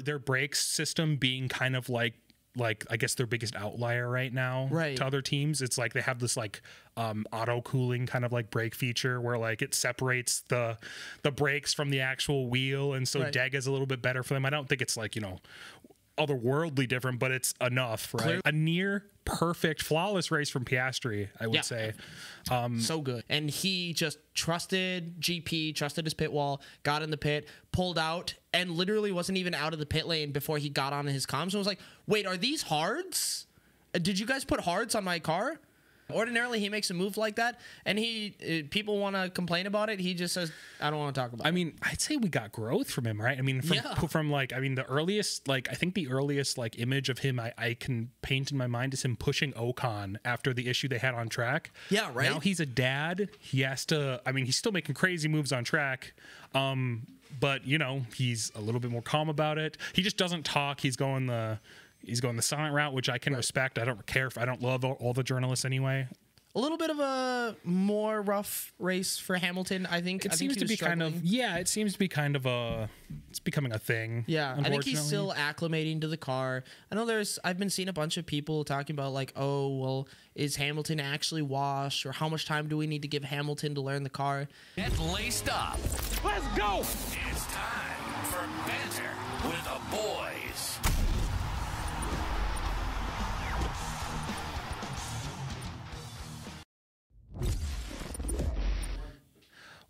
their brakes system being kind of like I guess their biggest outlier right now to other teams. It's like they have this like auto cooling kind of like brake feature where like it separates the brakes from the actual wheel, and so DEG is a little bit better for them. I don't think it's like, you know, otherworldly different, but it's enough, right? A near perfect, flawless race from Piastri, I would say. So good. And he just trusted GP, trusted his pit wall, got in the pit, pulled out, and literally wasn't even out of the pit lane before he got on his comms. So I was like, wait, are these hards? Did you guys put hards on my car? Ordinarily, he makes a move like that, and people want to complain about it. He just says, I don't want to talk about it. I mean, I'd say we got growth from him, right? I mean, from like, I mean, the earliest, like, I think the earliest, like, image of him I can paint in my mind is him pushing Ocon after the issue they had on track. Yeah, right. Now he's a dad. He has to, I mean, he's still making crazy moves on track. But, you know, he's a little bit more calm about it. He just doesn't talk. He's going the silent route, which I can respect. I don't care if I don't love all the journalists anyway. A little bit of a more rough race for Hamilton, I think. It seems to be kind of, it seems to be kind of it's becoming a thing. Yeah, I think he's still acclimating to the car. I know I've been seeing a bunch of people talking about like, oh, well, is Hamilton actually washed, or how much time do we need to give Hamilton to learn the car? Get laced up. Let's go. It's time for Banter with the boys.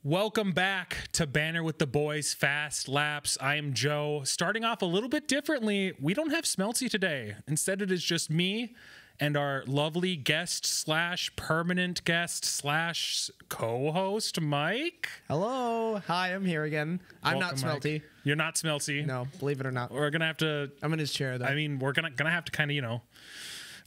Welcome back to Banter with the Boys Fast Laps. I am Joe. Starting off a little bit differently, we don't have Smeltsy today. Instead, it is just me and our lovely guest / permanent guest / co-host, Mike. Hello. Hi, I'm here again. I'm Welcome, not Smelty. Mike. You're not Smeltsy. No, believe it or not. We're gonna have to. I'm in his chair though. I mean, we're gonna have to kind of, you know,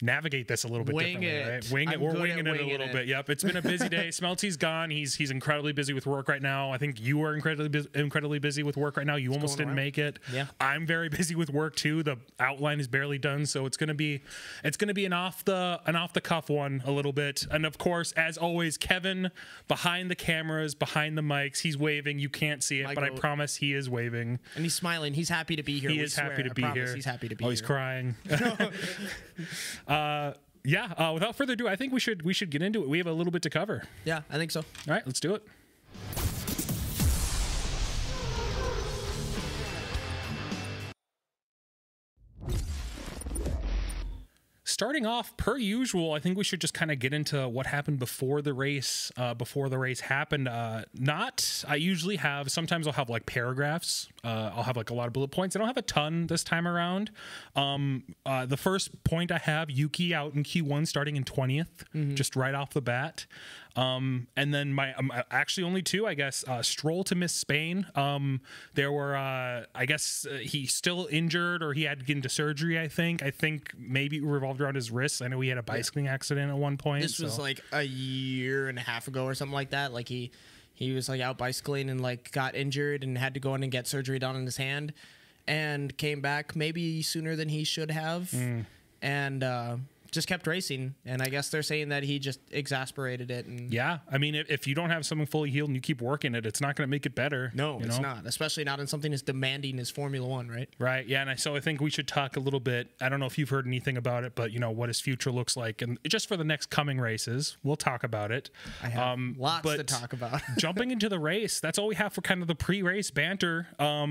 navigate this a little bit differently, right? Wing it. We're winging it a little bit. Yep. It's been a busy day. Smelty's gone. He's incredibly busy with work right now. I think you are incredibly busy with work right now. You almost didn't make it. Yeah. I'm very busy with work too. The outline is barely done, so it's gonna be an off the cuff one a little bit. And of course, as always, Kevin behind the cameras, behind the mics, he's waving. You can't see it, but I promise he is waving. And he's smiling. He's happy to be here. He is happy to be here. He's happy to be here. Oh, he's crying. Without further ado, I think we should get into it. We have a little bit to cover. Yeah, I think so. All right, let's do it. Starting off, per usual, I think we should just kind of get into what happened before the race. Before the race happened, I usually have. Sometimes I'll have like paragraphs. I'll have like a lot of bullet points. I don't have a ton this time around. The first point I have: Yuki out in Q1, starting in 20th, just right off the bat. And then my actually only two, I guess. Stroll to miss Spain. There were, I guess, he's still injured, or he had to get into surgery. I think maybe it revolved around his wrists. I know he had a bicycling accident at one point. This was like a year and a half ago or something like that. Like he was like out bicycling and like got injured and had to go in and get surgery done on his hand, and came back maybe sooner than he should have, and just kept racing. And I guess they're saying that he just exasperated it. And yeah, I mean, if you don't have something fully healed and you keep working it, it's not going to make it better. No, it's not, especially not in something as demanding as Formula One, right? Right. Yeah, and so I think we should talk a little bit. I don't know if you've heard anything about it, but you know what his future looks like, and just for the next coming races, we'll talk about it. I have lots to talk about. Jumping into the race, that's all we have for kind of the pre-race banter.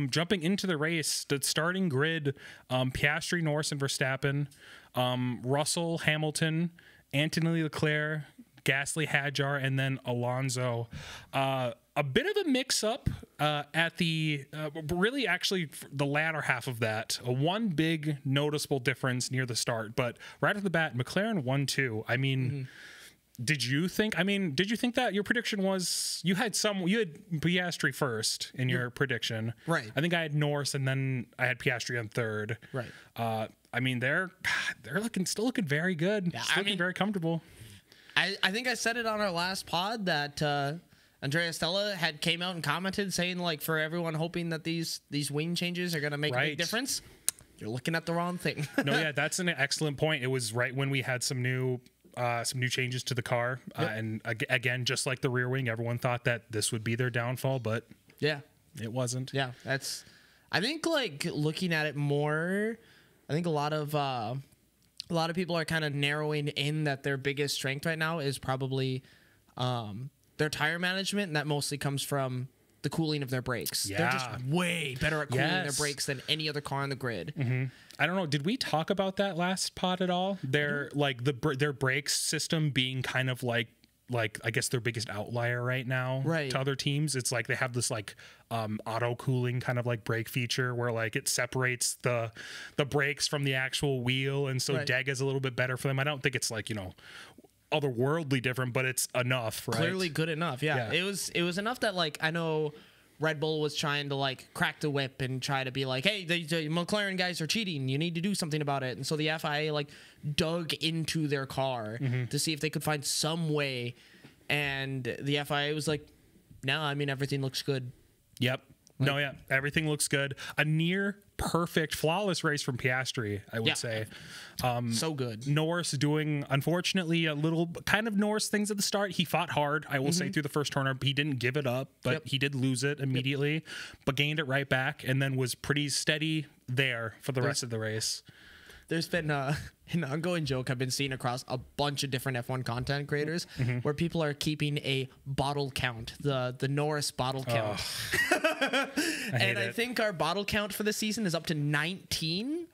Jumping into the race, the starting grid: Piastri, Norris, and Verstappen. Russell, Hamilton, Anthony Leclerc, Gasly, Hadjar, and then Alonso. A bit of a mix-up at the really actually the latter half of that. One big noticeable difference near the start, but right off the bat, McLaren 1-2. I mean, did you think that your prediction was you had Piastri first in your prediction? Right. I think I had Norris, and then I had Piastri on third. Right. I mean, they're still looking very good. Yeah, still looking very comfortable. I think I said it on our last pod that Andrea Stella had came out and commented saying, like, for everyone hoping that these wing changes are going to make a big difference, you're looking at the wrong thing. No, yeah, that's an excellent point. It was right when we had some new changes to the car, and again, just like the rear wing, everyone thought that this would be their downfall, but yeah, it wasn't. Yeah, I think like looking at it more, I think a lot of people are kind of narrowing in that their biggest strength right now is probably their tire management, and that mostly comes from the cooling of their brakes. Yeah. They're just way better at cooling their brakes than any other car on the grid. I don't know. Did we talk about that last pod at all? Their like their brakes system being kind of like I guess their biggest outlier right now to other teams. It's like they have this like auto cooling kind of like brake feature where like it separates the brakes from the actual wheel, and so DEG is a little bit better for them. I don't think it's like, you know, otherworldly different, but it's enough, right? Clearly good enough. Yeah. It was enough that like I know Red Bull was trying to like crack the whip and try to be like, hey, the McLaren guys are cheating. You need to do something about it. And so the FIA like dug into their car to see if they could find some way. And the FIA was like, no, I mean, everything looks good. Yep. No, yeah, everything looks good. A near perfect, flawless race from Piastri, I would say. So good. Norris doing, unfortunately, a little kind of Norris things at the start. He fought hard, I will say, through the first turn. He didn't give it up, but he did lose it immediately, but gained it right back, and then was pretty steady there for the rest of the race. There's been an ongoing joke I've been seeing across a bunch of different F1 content creators where people are keeping a bottle count, the Norris bottle count. I think our bottle count for the season is up to 19.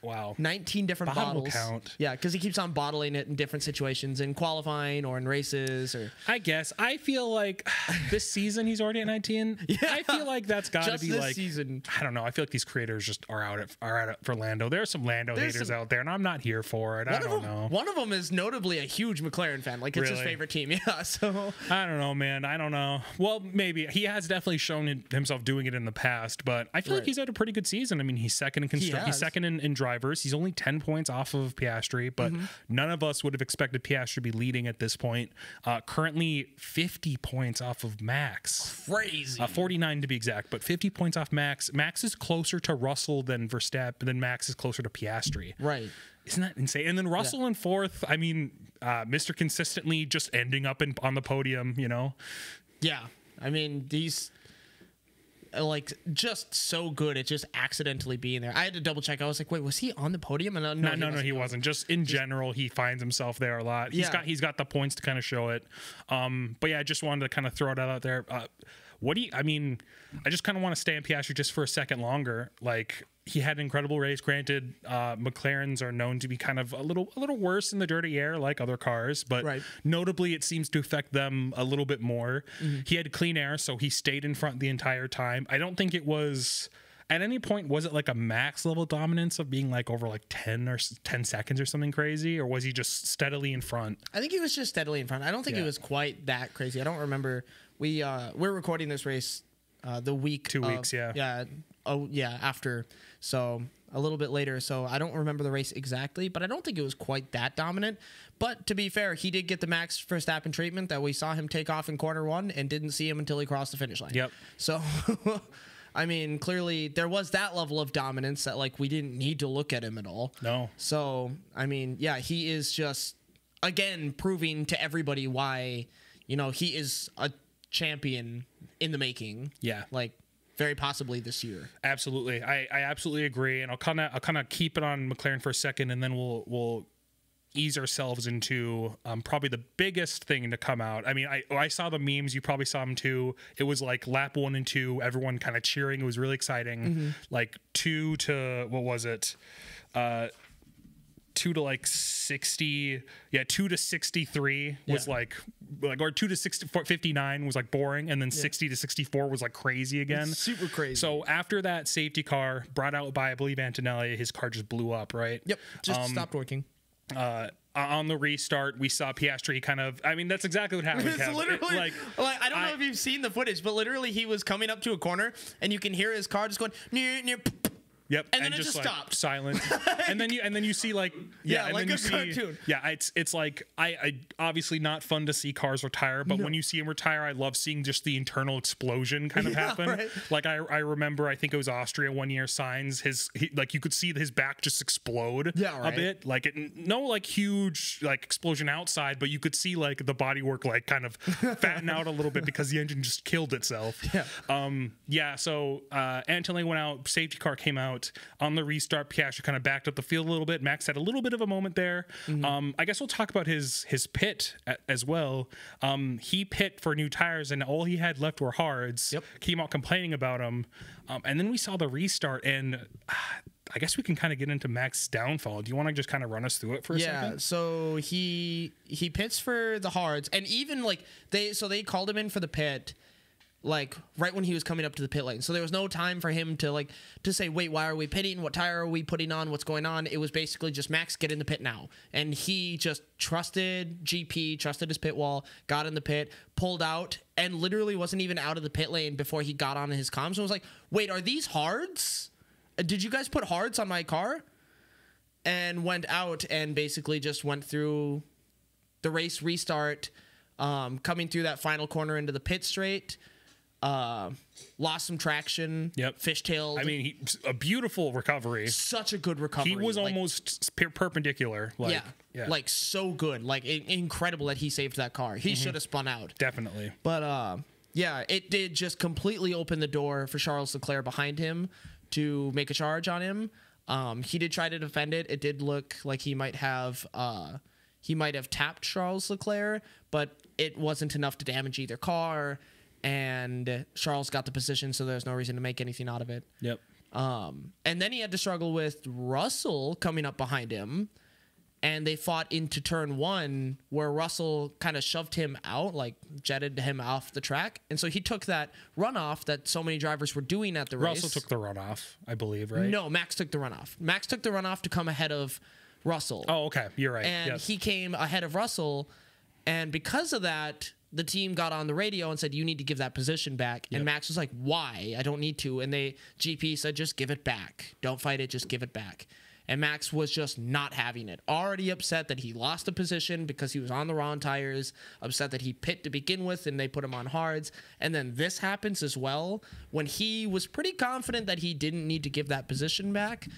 Wow. 19 different bottles. Count. Yeah, because he keeps on bottling it in different situations, in qualifying or in races. Or I guess. I feel like this season he's already at 19. Yeah. I feel like that's got to be this like season. I don't know. I feel like these creators just are out for Lando. There are some Lando haters out there, and I'm not here for it. I don't know. One of them is notably a huge McLaren fan. Like, it's his favorite team. Yeah, so I don't know, man. I don't know. Well, maybe he has definitely shown himself doing it in the past, but I feel like he's had a pretty good season. I mean, he's second in construction. He's second in drivers. He's only 10 points off of Piastri, but none of us would have expected Piastri to be leading at this point. Currently 50 points off of Max. Crazy. 49 to be exact, but 50 points off Max. Max is closer to Russell than Verstappen, then Max is closer to Piastri. Right. Isn't that insane? And then Russell in fourth. I mean, Mr. Consistently just ending up on the podium, you know? Yeah. I mean, these like just so good at just accidentally being there. I had to double check. I was like, wait, was he on the podium? And no, he wasn't. Just in general, he finds himself there a lot. He's got the points to kind of show it. But yeah, I just wanted to kind of throw it out there. I just kind of want to stay in Piastri just for a second longer. Like, he had an incredible race. Granted, McLarens are known to be kind of a little worse in the dirty air, like other cars, but notably it seems to affect them a little bit more. He had clean air, so he stayed in front the entire time. I don't think it was at any point, was it like a max level dominance of being like over like 10 seconds or something crazy, or was he just steadily in front? I think he was just steadily in front. I don't think it was quite that crazy. I don't remember. We're recording this race the week 2 weeks, after, so a little bit later, so I don't remember the race exactly, but I don't think it was quite that dominant. But to be fair, he did get the Max Verstappen treatment that we saw him take off in quarter one and didn't see him until he crossed the finish line. Yep. So I mean, clearly there was that level of dominance that like we didn't need to look at him at all. No. So I mean, yeah, he is just again proving to everybody why, you know, he is a champion in the making. Yeah. Like very possibly this year. Absolutely. I absolutely agree. And I'll kind of keep it on McLaren for a second, and then we'll ease ourselves into probably the biggest thing to come out. I mean, I saw the memes. You probably saw them too. It was like lap 1 and 2, everyone kind of cheering. It was really exciting. Like 2 to, what was it? 2 to like 60. Yeah, 2 to 63 was like, or 2 to 59 was like boring. And then 60 to 64 was like crazy again. It's super crazy. So after that safety car brought out by, I believe, Antonelli, his car just blew up, right? Yep. Just stopped working. On the restart, we saw Piastri kind of. I mean, that's exactly what happened. It's literally like I don't know if you've seen the footage, but literally he was coming up to a corner, and you can hear his car just going near, Yep. And then it just like stopped. Silent. and then you see like Yeah, and like then you a see, cartoon. Yeah, it's like I obviously not fun to see cars retire, but when you see him retire, I love seeing just the internal explosion kind of happen. Right. Like I remember, I think it was Austria one year, Sainz, like you could see his back just explode a bit. Like no like huge like explosion outside, but you could see like the bodywork like kind of fatten out a little bit because the engine just killed itself. So Antonelli went out, safety car came out. On the restart, Piastri kind of backed up the field a little bit. Max had a little bit of a moment there. I guess we'll talk about his pit as well. He pit for new tires, and all he had left were hards. Came out complaining about them. And then we saw the restart, and I guess we can kind of get into Max's downfall. Do you want to just kind of run us through it for a second? Yeah, so he pits for the hards, and even like they called him in for the pit like right when he was coming up to the pit lane. So there was no time for him to say, wait, why are we pitting? What tire are we putting on? What's going on? It was basically just Max, get in the pit now. And he just trusted GP, trusted his pit wall, got in the pit, pulled out, and literally wasn't even out of the pit lane before he got on his comms. And was like, wait, are these hards? Did you guys put hards on my car? And went out and basically just went through the race restart, coming through that final corner into the pit straight. Lost some traction. Fishtailed. I mean, a beautiful recovery. Such a good recovery. He was almost perpendicular. Like so good. Like incredible that he saved that car. He should have spun out. Definitely. But it did just completely open the door for Charles Leclerc behind him to make a charge on him. He did try to defend it. It did look like he might have tapped Charles Leclerc, but it wasn't enough to damage either car. And Charles got the position, so there's no reason to make anything out of it. And then he had to struggle with Russell coming up behind him, and they fought into turn one, where Russell kind of shoved him out, like jetted him off the track. And so he took that runoff that so many drivers were doing at the race. Russell took the runoff, I believe, right? No, Max took the runoff. Max took the runoff to come ahead of Russell. Oh, okay. You're right. And he came ahead of Russell, and because of that, the team got on the radio and said, you need to give that position back. And Max was like, why? I don't need to. And GP said, just give it back. Don't fight it. Just give it back. And Max was just not having it. Already upset that he lost a position because he was on the wrong tires. Upset that he pit to begin with and they put him on hards. And then this happens as well when he was pretty confident that he didn't need to give that position back.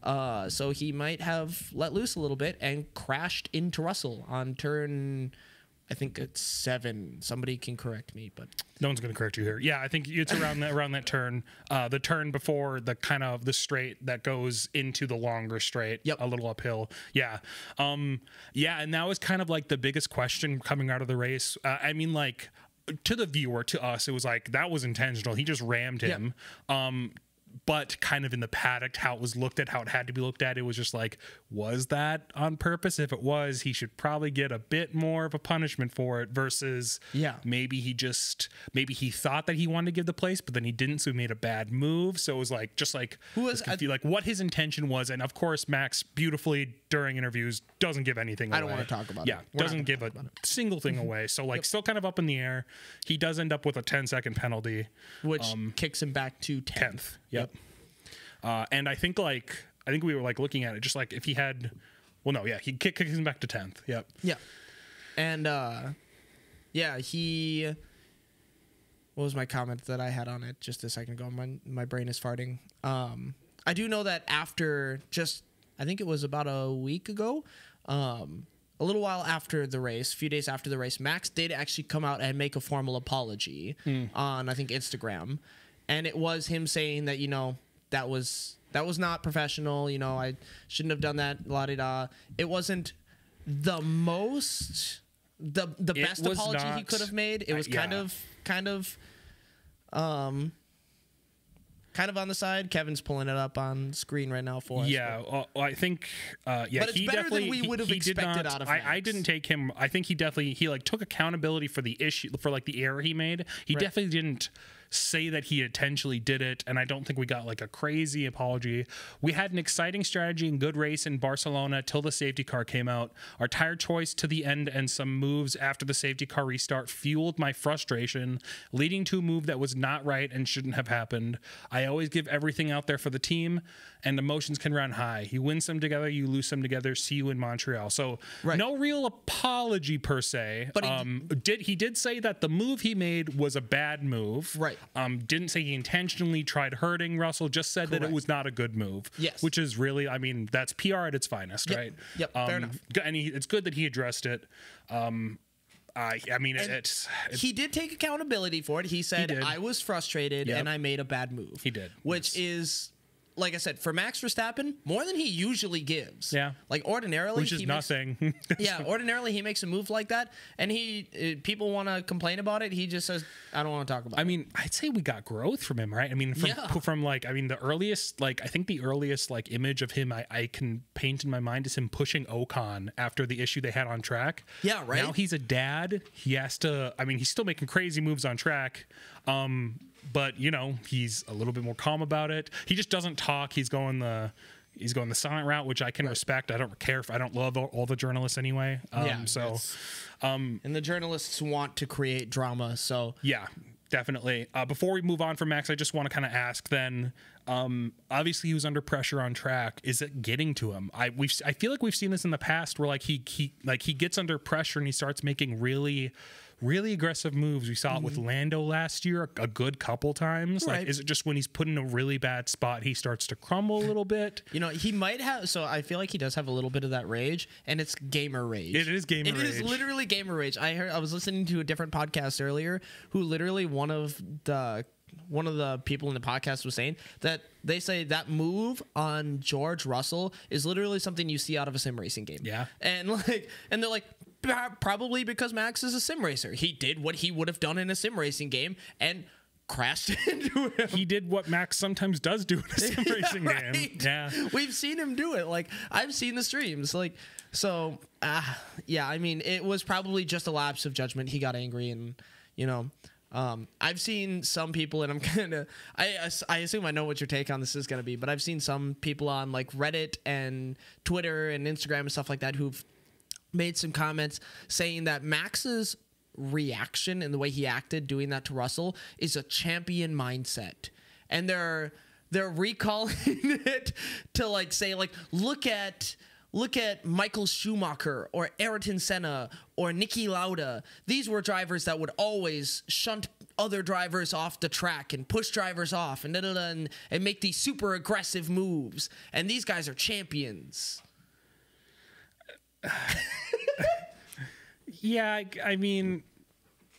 So he might have let loose a little bit and crashed into Russell on turn, I think it's 7. Somebody can correct me, but no one's going to correct you here. Yeah, I think it's around that turn, the turn before the kind of the straight that goes into the longer straight, a little uphill. And that was kind of like the biggest question coming out of the race. I mean, like to the viewer, to us, it was like that was intentional. He just rammed him. But kind of in the paddock, how it was looked at, how it had to be looked at, it was just like, was that on purpose? If it was, he should probably get a bit more of a punishment for it versus maybe he thought that he wanted to give the place, but then he didn't, so he made a bad move. So it was like, just like, like what his intention was. And of course, Max beautifully during interviews doesn't give anything away. I don't want to talk about it. Doesn't give a single thing away. So like still kind of up in the air. He does end up with a 10-second penalty. Which kicks him back to 10th. Yep. And I think we were like looking at it just like if he had, he kicks him back to 10th. Yep. Yeah. And what was my comment that I had on it just a second ago? My brain is farting. I do know that after I think it was about a week ago, a little while after the race, a few days after the race, Max did actually come out and make a formal apology on, I think, Instagram. And it was him saying that, that was not professional. I shouldn't have done that. La-di-da. It wasn't the most, the best apology he could have made. It was kind of on the side. Kevin's pulling it up on screen right now for us. I think but it's better than we would have expected out of Max. I didn't take him. I think he took accountability for the issue, for like the error he made. He definitely didn't say that he intentionally did it, and I don't think we got like a crazy apology. We had an exciting strategy and good race in Barcelona till the safety car came out. Our tire choice to the end and some moves after the safety car restart fueled my frustration, leading to a move that was not right and shouldn't have happened. I always give everything out there for the team, and emotions can run high. You win some together, you lose some together. See you in Montreal. So no real apology per se. But he did say that the move he made was a bad move. Right. Didn't say he intentionally tried hurting Russell. Just said that it was not a good move. Yes. Which is really, I mean, that's PR at its finest, right? Yep. Fair enough. And it's good that he addressed it. I mean, he did take accountability for it. He said, I was frustrated and I made a bad move. He did. Which is, like I said, for Max Verstappen, more than he usually gives. Yeah. Like ordinarily, which is nothing. Ordinarily he makes a move like that, and people want to complain about it. He just says, I don't want to talk about it. I mean, I'd say we got growth from him, right? I mean, from like, I mean, the earliest, like, I think the earliest like image of him I can paint in my mind is him pushing Ocon after the issue they had on track. Yeah, right. Now he's a dad. He has to, I mean, he's still making crazy moves on track. But you know, he's a little bit more calm about it. He just doesn't talk. He's going the silent route, which I can respect. I don't care if I don't love all the journalists anyway. And the journalists want to create drama. So yeah, definitely. Before we move on from Max, I just want to kind of ask then. Obviously, he was under pressure on track. Is it getting to him? I feel like we've seen this in the past, where like he gets under pressure and he starts making really aggressive moves. We saw it with Lando last year a good couple times. Right. Like, is it just when he's put in a really bad spot he starts to crumble a little bit? You know, he might have. So I feel like he does have a little bit of that rage, and it's gamer rage. It is gamer rage. It is literally gamer rage. I was listening to a different podcast earlier, who literally one of the people in the podcast was saying that they say that move on George Russell is literally something you see out of a sim racing game. Yeah. And they're like, probably because Max is a sim racer. He did what he would have done in a sim racing game and crashed into him. He did what Max sometimes does do in a sim racing game. Yeah. We've seen him do it. Like, I've seen the streams. Like, so, yeah, I mean, it was probably just a lapse of judgment. He got angry and, you know, I've seen some people, and I'm kind of, I assume I know what your take on this is going to be, but I've seen some people on like Reddit and Twitter and Instagram and stuff like that who've made some comments saying that Max's reaction and the way he acted doing that to Russell is a champion mindset. And they're recalling it to like say like, look at Michael Schumacher or Ayrton Senna or Niki Lauda. These were drivers that would always shunt other drivers off the track and push drivers off and and make these super aggressive moves. And these guys are champions. Yeah, I mean,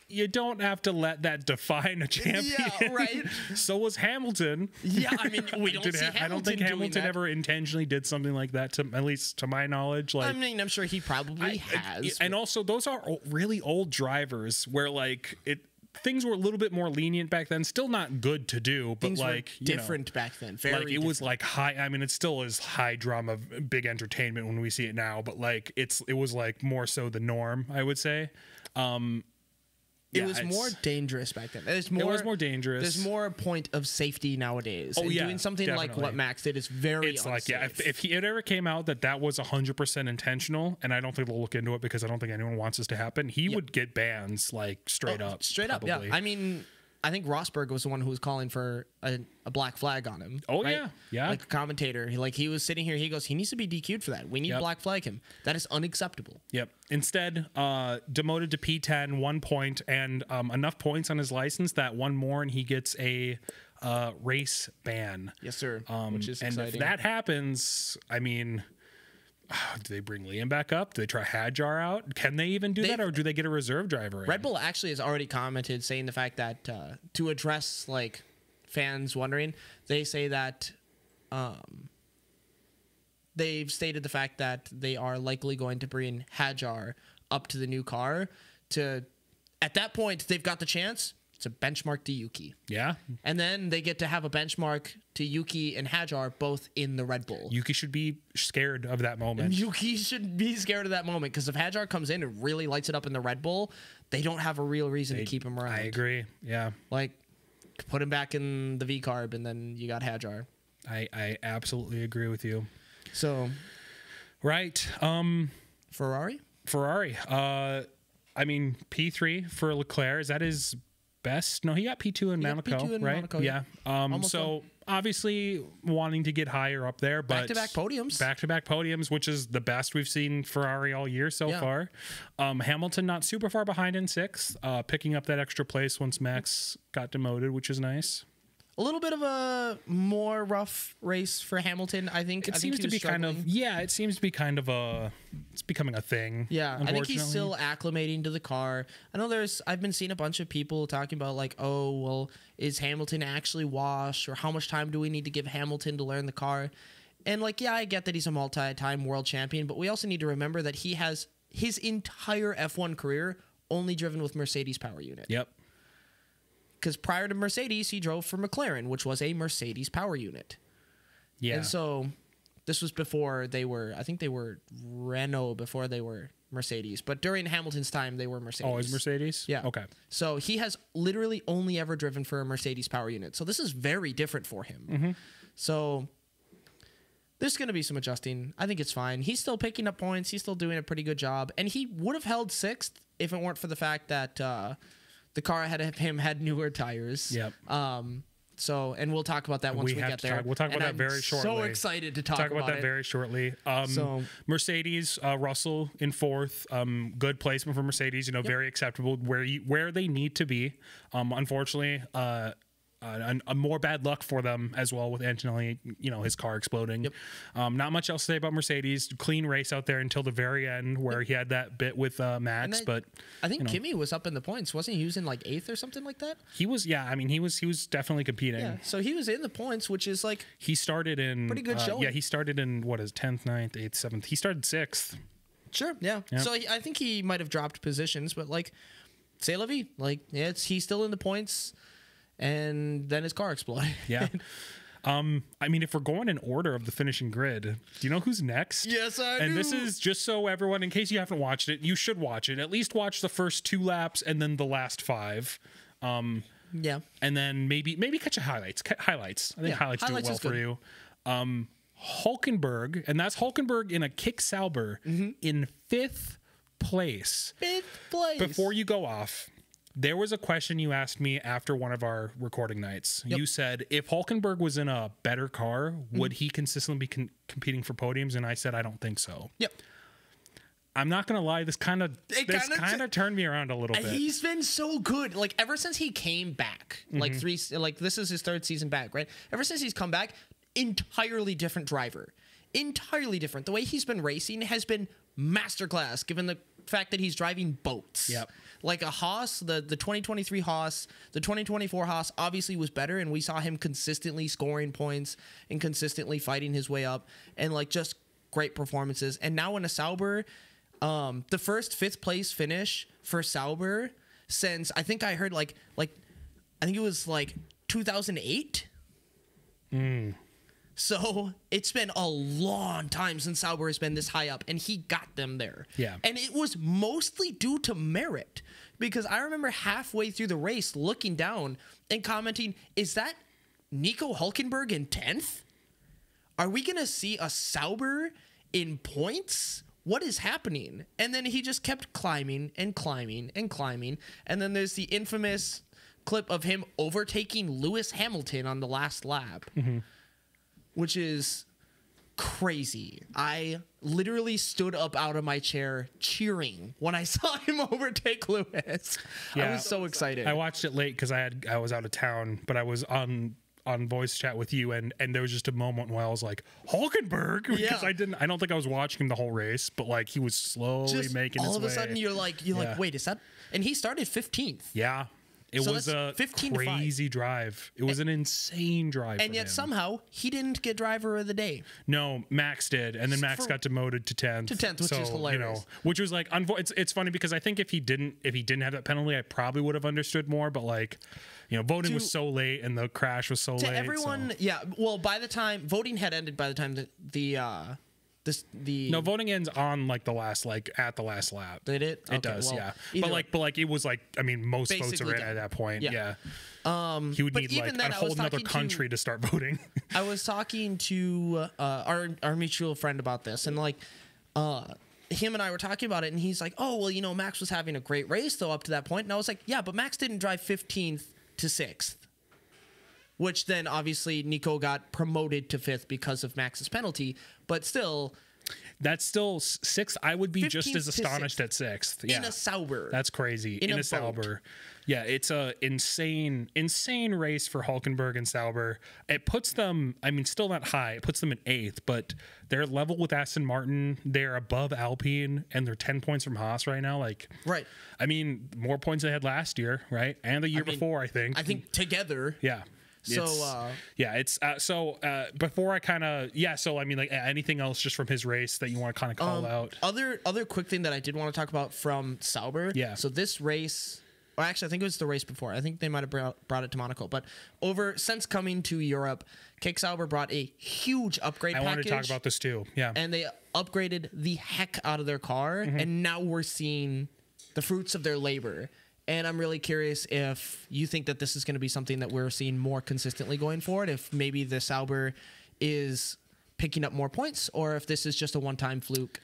you don't have to let that define a champion. Yeah, right. So was Hamilton. Yeah, I mean, we don't see Hamilton. I don't think Hamilton ever intentionally did something like that, at least to my knowledge. Like, I mean, I'm sure he probably has. And also, those are really old drivers where like things were a little bit more lenient back then. Still not good to do, but things like were different back then. Very like it different. was like high. I mean, it still is high drama, big entertainment when we see it now. But like it was like more so the norm, I would say. It was more dangerous back then. It was more dangerous. There's more a point of safety nowadays. Oh, and yeah, doing something definitely. like what Max did is very It's unsafe. like, yeah, if it ever came out that was 100% intentional, and I don't think they'll look into it because I don't think anyone wants this to happen, he would get bans like straight up. Straight up, yeah. I mean, I think Rosberg was the one who was calling for a black flag on him. Oh, right? yeah. Like a commentator. He was sitting here, he goes, he needs to be DQ'd for that. We need black flag him. That is unacceptable. Yep. Instead, demoted to P10, 1 point, and enough points on his license that one more and he gets a race ban. Yes, sir. Which is and exciting. if that happens, I mean, do they bring Liam back up? Do they try Hadjar out? Can they even do that, or do they get a reserve driver in? Red Bull actually has already commented saying the fact that to address like fans wondering, they say that they've stated the fact that they are likely going to bring Hadjar up to the new car. At that point, they've got the chance to benchmark to Yuki. Yeah. And then they get to have a benchmark to Yuki and Hadjar both in the Red Bull. Yuki should be scared of that moment. Yuki should be scared of that moment because if Hadjar comes in and really lights it up in the Red Bull, they don't have a real reason to keep him around. I agree. Yeah. Like, put him back in the V carb, and then you got Hajar. I absolutely agree with you. So, right. Ferrari. I mean, P3 for Leclerc. Is that his best? No, he got P2 in Monaco, P2 in right? Monaco, yeah. So obviously wanting to get higher up there, but Back-to-back podiums, which is the best we've seen Ferrari all year so far. Hamilton not super far behind in 6th, picking up that extra place once Max got demoted, which is nice. A little bit of a more rough race for Hamilton, I think. It seems to be struggling. it seems to be kind of it's becoming a thing. Yeah, I think he's still acclimating to the car. I know I've been seeing a bunch of people talking about like, oh, well, is Hamilton actually washed, or how much time do we need to give Hamilton to learn the car? And like, yeah, I get that he's a multi-time world champion, but we also need to remember that he has his entire F1 career only driven with Mercedes power unit. Yep. Because prior to Mercedes, he drove for McClaren, which was a Mercedes power unit. Yeah. And so this was before I think they were Renault before they were Mercedes. But during Hamilton's time, they were Mercedes. Always Mercedes? Yeah. Okay. So he has literally only ever driven for a Mercedes power unit. So this is very different for him. Mm-hmm. So there's going to be some adjusting. I think it's fine. He's still picking up points. He's still doing a pretty good job. And he would have held 6th if it weren't for the fact that the car ahead of him had newer tires. Yep. So, and we'll talk about that once we get there. We'll talk about that very shortly. So excited to talk about that it. very shortly. So Mercedes, Russell in 4th. Good placement for Mercedes. Very acceptable where they need to be. Unfortunately, a more bad luck for them as well with Antonelli, his car exploding. Yep. Not much else to say about Mercedes. Clean race out there until the very end where he had that bit with Max. But I think Kimi was up in the points, wasn't he? He was in like 8th or something like that. He was, yeah. I mean, he was definitely competing. Yeah. So he was in the points, which is like he started in pretty good showing. Yeah, he started in 10th, 9th, 8th, 7th. He started 6th. Sure. Yeah. Yep. So I think he might have dropped positions, but like, c'est la vie. Like, yeah, he's still in the points. And then his car exploded. Yeah. I mean, if we're going in order of the finishing grid, do you know who's next? Yes, I do. And this is just so everyone, in case you haven't watched it, you should watch it. At least watch the first 2 laps and then the last 5. Yeah. And then maybe catch a highlights. I think highlights do it well for you. Hulkenberg, and that's Hulkenberg in a Kick Sauber in 5th place. 5th place. Before you go off, there was a question you asked me after one of our recording nights. Yep. You said, if Hulkenberg was in a better car, would he consistently be competing for podiums? And I said, I don't think so. Yep. I'm not going to lie. This kind of turned me around a little bit. He's been so good. Like, ever since he came back, like this is his 3rd season back, right? Ever since he's come back, entirely different driver. Entirely different. The way he's been racing has been masterclass, given the fact that he's driving boats. Yep. Like a Haas, the 2023 Haas, the 2024 Haas obviously was better, and we saw him consistently scoring points and consistently fighting his way up, and like just great performances. And now in a Sauber, the first 5th place finish for Sauber since I think I heard I think it was like 2008. So it's been a long time since Sauber has been this high up, and he got them there. Yeah. And it was mostly due to merit, because I remember halfway through the race looking down and commenting, is that Nico Hulkenberg in 10th? Are we going to see a Sauber in points? What is happening? And then he just kept climbing and climbing and climbing. And then there's the infamous clip of him overtaking Lewis Hamilton on the last lap. Which is crazy. I literally stood up out of my chair cheering when I saw him overtake Lewis. Yeah. I was so excited. I watched it late because I was out of town, but I was on voice chat with you, and there was just a moment where I was like, Hulkenberg, because I don't think I was watching him the whole race, but like he was slowly just making his way. all of a sudden you're like, wait, is that? And he started 15th. Yeah. It was a 15 crazy drive. It was an insane drive. And yet somehow he didn't get driver of the day. No, Max did, and then Max got demoted to 10th. Which is hilarious. Which was like it's funny because I think if he didn't have that penalty, I probably would have understood more. But like, voting was so late and the crash was so late. To everyone, yeah. Well, by the time voting had ended, by the time No, voting ends on like the last, like at the last lap. Did it? It does, yeah. But like it was like, I mean, most votes are in at that point. Yeah. He would need like a whole another country to start voting. I was talking to our mutual friend about this, and like him and I were talking about it, and he's like, "Oh, well, you know, Max was having a great race though up to that point," and I was like, "Yeah, but Max didn't drive 15th to 6th." Which then obviously Nico got promoted to 5th because of Max's penalty, but still. That's still 6th. I would be just as astonished at 6th. Yeah. In a Sauber. That's crazy. In a Sauber. Yeah, it's a insane race for Hulkenberg and Sauber. It puts them, I mean, still not high. It puts them in 8th, but they're level with Aston Martin. They're above Alpine, and they're 10 points from Haas right now. Like, right. I mean, more points they had last year, right? And the year before, I think. I think together. Yeah. So before I kind of so I mean, like, anything else just from his race that you want to kind of call out? Other quick thing that I did want to talk about from Sauber. Yeah. So this race, or actually I think it was the race before. I think they might have brought it to Monaco, but since coming to Europe, Kick Sauber brought a huge upgrade package. I wanted to talk about this too. Yeah. And they upgraded the heck out of their car, and now we're seeing the fruits of their labor. And I'm really curious if you think that this is going to be something that we're seeing more consistently going forward, if maybe the Sauber is picking up more points, or if this is just a one-time fluke.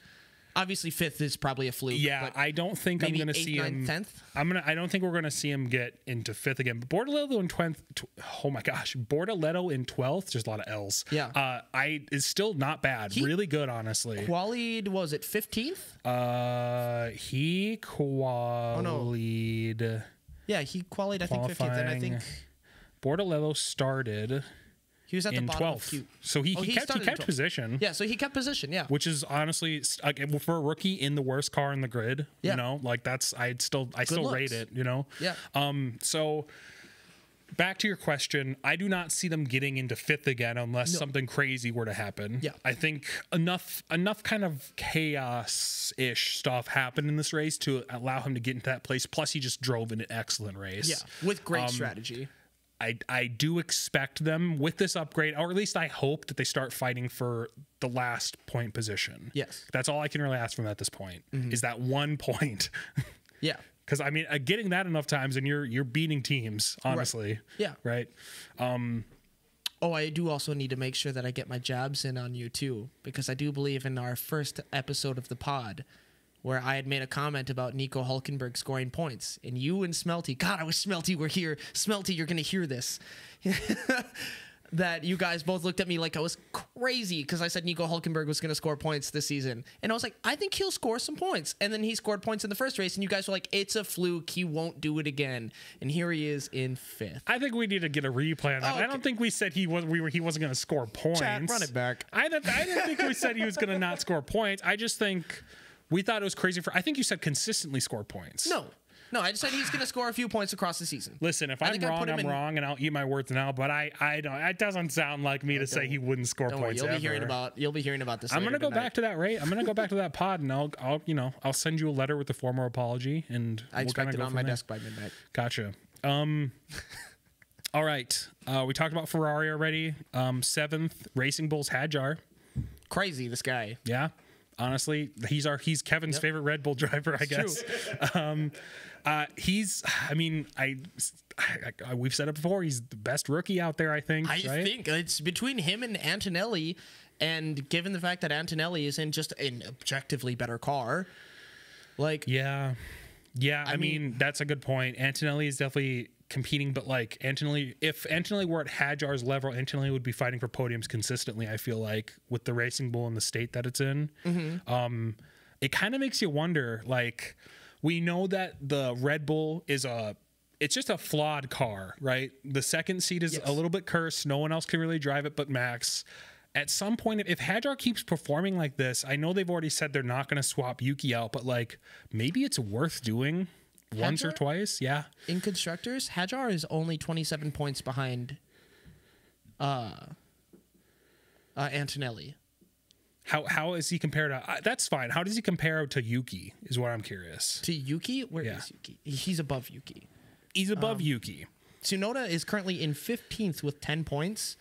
Obviously, 5th is probably a fluke. Yeah, I don't think I'm going to see him. 10th? I don't think we're going to see him get into 5th again. But Bortoleto in 12th. Oh my gosh, Bortoleto in 12th. There's a lot of L's. Yeah. Is still not bad. Really good, honestly. Qualied, was it 15th? He qualied. Oh, no. Yeah, he qualied, I think, 15th. And I think Bortoleto started. He was at the bottom 12th. of Q. So he kept position. Yeah, so he kept position, yeah. Which is honestly, like, for a rookie in the worst car in the grid, you know, like I still rate it, you know? Yeah. So back to your question, I do not see them getting into 5th again unless something crazy were to happen. Yeah. I think enough kind of chaos-ish stuff happened in this race to allow him to get into that place. Plus, he just drove an excellent race. Yeah, with great strategy. I do expect them with this upgrade, or at least I hope that they start fighting for the last point position. Yes. That's all I can really ask from them at this point, is that 1 point. Yeah. Because, I mean, getting that enough times and you're beating teams, honestly. Right. Yeah. Right? I do also need to make sure that I get my jabs in on you, too, because I do believe in our first episode of the pod, where I had made a comment about Nico Hulkenberg scoring points. And you and Smelty, God, I wish Smelty were here. Smelty, you're going to hear this. That you guys both looked at me like I was crazy because I said Nico Hulkenberg was going to score points this season. And I was like, I think he'll score some points. And then he scored points in the first race, and you guys were like, it's a fluke. He won't do it again. And here he is in 5th. I think we need to get a replay on that. Okay. I don't think we said he wasn't going to score points. Chat, run it back. I didn't think we said he was going to not score points. I just think we thought it was crazy I think you said consistently score points. No, I just said he's going to score a few points across the season. Listen, if I'm wrong, I'm wrong, and I'll eat my words now. But I don't. It doesn't sound like me to say he wouldn't score points. You'll be hearing about this. I'm going to go back to that rate. I'm going to go back to that pod, and I'll send you a letter with a formal apology, and I expect it on my desk by midnight. Gotcha. All right. We talked about Ferrari already. 7th, Racing Bull's Hadjar. Crazy, this guy. Yeah. Honestly, he's Kevin's favorite Red Bull driver, I guess. We've said it before. He's the best rookie out there, I think. I think it's between him and Antonelli, and given the fact that Antonelli is in just an objectively better car, like I mean that's a good point. Antonelli is definitely competing, but like if Antonelli were at Hadjar's level, Antonelli would be fighting for podiums consistently. I feel like with the Racing Bull in the state that it's in, it kind of makes you wonder. Like, we know that the Red Bull it's just a flawed car, right? The second seat is a little bit cursed. No one else can really drive it but Max. At some point, if Hadjar keeps performing like this, I know they've already said they're not going to swap Yuki out, but like maybe it's worth doing. Once or twice, yeah. In constructors, Hadjar is only 27 points behind Antonelli. How is he compared to? That's fine. How does he compare to Yuki? Is what I'm curious. To Yuki? Where is Yuki? He's above Yuki. He's above Yuki. Tsunoda is currently in 15th with 10 points.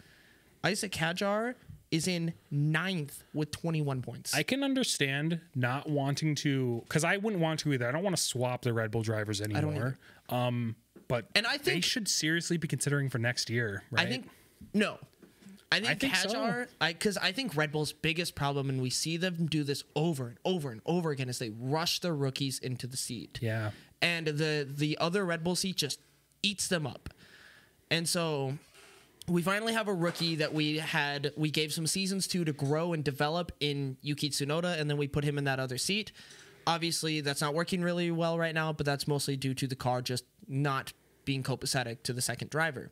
Isaac Hadjar is in 9th with 21 points. I can understand not wanting to, because I wouldn't want to either. I don't want to swap the Red Bull drivers anymore. But And I think they should seriously be considering for next year, right? I think no. I think so. Hadjar, because I think Red Bull's biggest problem, and we see them do this over and over and over again, is they rush their rookies into the seat. Yeah. And the other Red Bull seat just eats them up. And so we finally have a rookie that we gave some seasons to grow and develop in Yuki Tsunoda, and then we put him in that other seat. Obviously, that's not working really well right now, but that's mostly due to the car just not being copacetic to the second driver.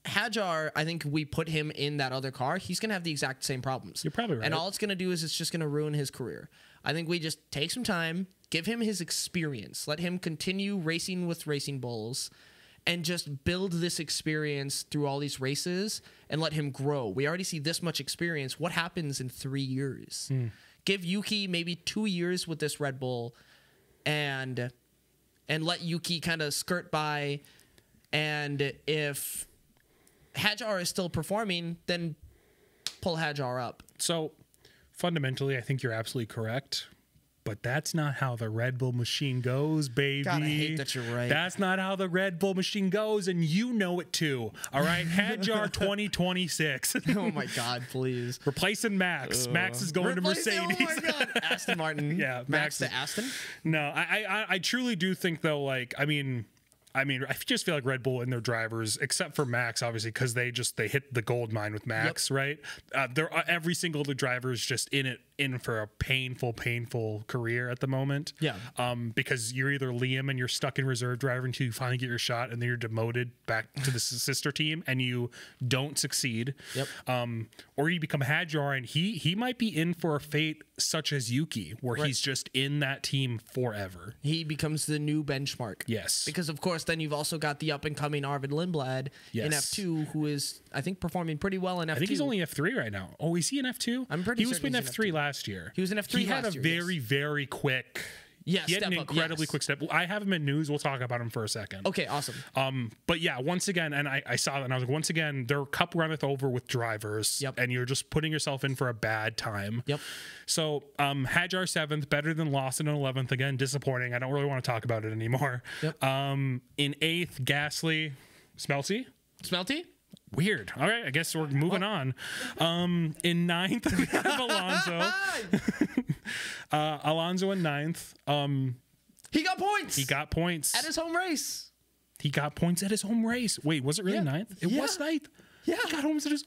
Hadjar, I think we put him in that other car. He's going to have the exact same problems. You're probably right. And all it's going to do is it's just going to ruin his career. I think we just take some time, give him his experience, let him continue racing with Racing Bulls, and just build this experience through all these races and let him grow. We already see this much experience. What happens in 3 years? Give Yuki maybe 2 years with this Red Bull and let Yuki kind of skirt by. And if Hadjar is still performing, then pull Hadjar up. So fundamentally, I think you're absolutely correct. But that's not how the Red Bull machine goes, baby. God, I hate that you're right. That's not how the Red Bull machine goes, and you know it too. All right, Hadjar 2026. Oh my God, please. Replacing Max. Max is going to Mercedes. Oh my God. Aston Martin. Yeah, Max to Aston. No, I truly do think though, like, I mean, I just feel like Red Bull and their drivers, except for Max, obviously, because they hit the gold mine with Max, right? Every single of the drivers just in for a painful career at the moment. Yeah. Because you're either Liam and you're stuck in reserve driver until you finally get your shot, and then you're demoted back to the sister team and you don't succeed. Yep. Or you become Hadjar, and he might be in for a fate such as Yuki, where he's just in that team forever. He becomes the new benchmark. Yes. Because of course, then you've also got the up and coming Arvid Lindblad in F2, who is, I think, performing pretty well in F2. I think he's only F3 right now. Oh, is he in F2? I'm pretty He was certain in he's F3 in F2. last year. He was in F3 He had last a year, very, very quick. Yeah, he had an step up, incredibly yes. quick step. I have him in news. We'll talk about him for a second. Okay, awesome. But yeah, once again, and I saw that, and I was like, once again, their cup runneth over with drivers. Yep. And you're just putting yourself in for a bad time. Yep. So Hadjar 7th, better than Lawson in 11th. Again, disappointing. I don't really want to talk about it anymore. Yep. In 8th, Gasly, Smelty. Smelty? Weird. All right, I guess we're moving on. In 9th, we have Alonso. Alonso in 9th. He got points. He got points. at his home race. He got points at his home race. Wait, was it really Yeah. 9th? It was 9th. Yeah. He got homes at his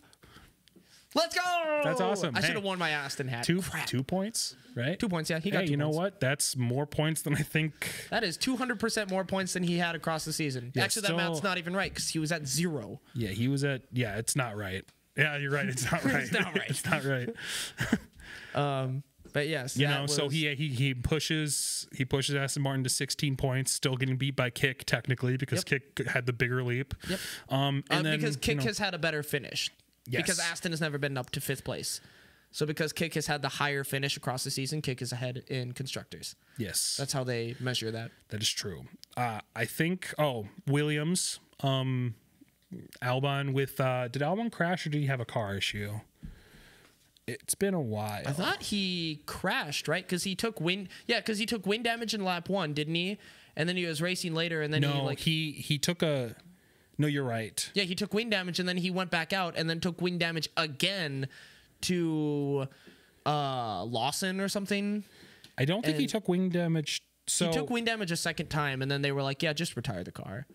Let's go. That's awesome. I Hey. should have worn my Aston hat. 2 Crap. 2 points, right? 2 points, yeah. He got Hey, 2 you know points. what? That's more points than I think. That is 200% more points than he had across the season. Yeah, Actually, that still- math's not even right because he was at 0. Yeah, he was at. Yeah, it's not right. Yeah, you're right. It's not right. It's not right. It's not right. But yes, You that know, so was- he pushes Aston Martin to 16 points, still getting beat by Kick technically because Kick had the bigger leap. Yep. And then, because Kick you know, has had a better finish. Yes. Because Aston has never been up to 5th place. So because Kick has had the higher finish across the season, Kick is ahead in constructors. yes, That's how they measure that. that is true. I think. Oh, Williams, Albon with. Did Albon crash or did he have a car issue? It's been a while. I thought he crashed, right? Because he took wind. Yeah, because he took wind damage in lap 1, didn't he? And then he was racing later, and then he took a. No, you're right. Yeah, he took wind damage, and then he went back out, and then took wind damage again to Lawson or something. I don't think he And- took wing damage. So He took wind damage a second time, and then they were like, "Yeah, just retire the car."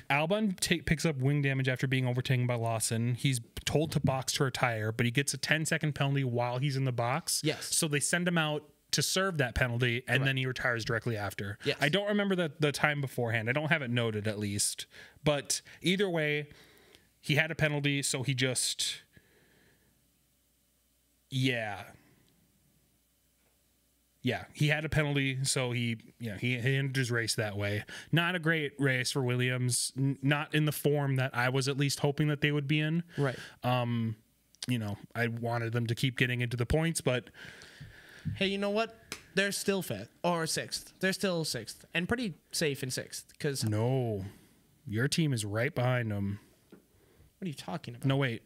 Albon picks up wing damage after being overtaken by Lawson. He's told to box to retire, but he gets a 10-second penalty while he's in the box. Yes. So they send him out to serve that penalty, and then he retires directly after. Yes. I don't remember the time beforehand. I don't have it noted, at least. But either way, he had a penalty, so he just... Yeah, he had a penalty, so he ended his race that way. Not a great race for Williams, not in the form that I was at least hoping that they would be in. Right. You know, I wanted them to keep getting into the points, but Hey, you know what? They're still 5th or 6th. They're still 6th and pretty safe in 6th. Because no, your team is right behind them. what are you talking about? No, wait.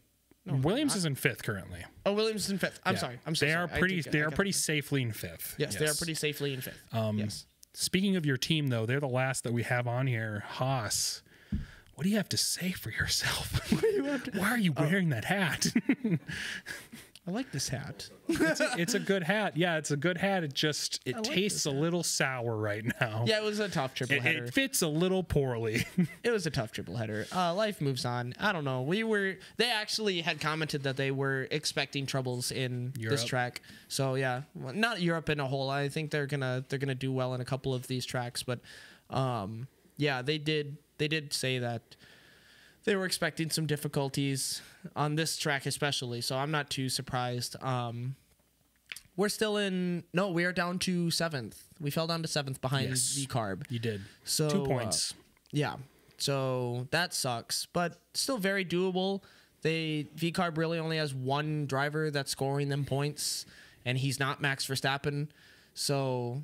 Williams is in 5th currently. Oh, Williams is in 5th. I'm sorry. I'm so they sorry. They are pretty safely in 5th. Yes, they are pretty safely in 5th. Yes. Speaking of your team, though, they're the last that we have on here. Haas, what do you have to say for yourself? Why are you wearing that hat? I like this hat. It's a good hat. Yeah, it's a good hat. It tastes a little sour right now. Yeah, it was a tough triple header. It fits a little poorly. It was a tough triple header. Life moves on. I don't know. They actually had commented that they were expecting troubles in this track. So yeah, well, not Europe in a whole. I think they're gonna do well in a couple of these tracks. But yeah, they did say that they were expecting some difficulties on this track especially, so I'm not too surprised. We are down to 7th. We fell down to 7th behind VCarb. You did. So 2 points. Yeah. So that sucks, but still very doable. VCarb really only has one driver that's scoring them points, and he's not Max Verstappen. So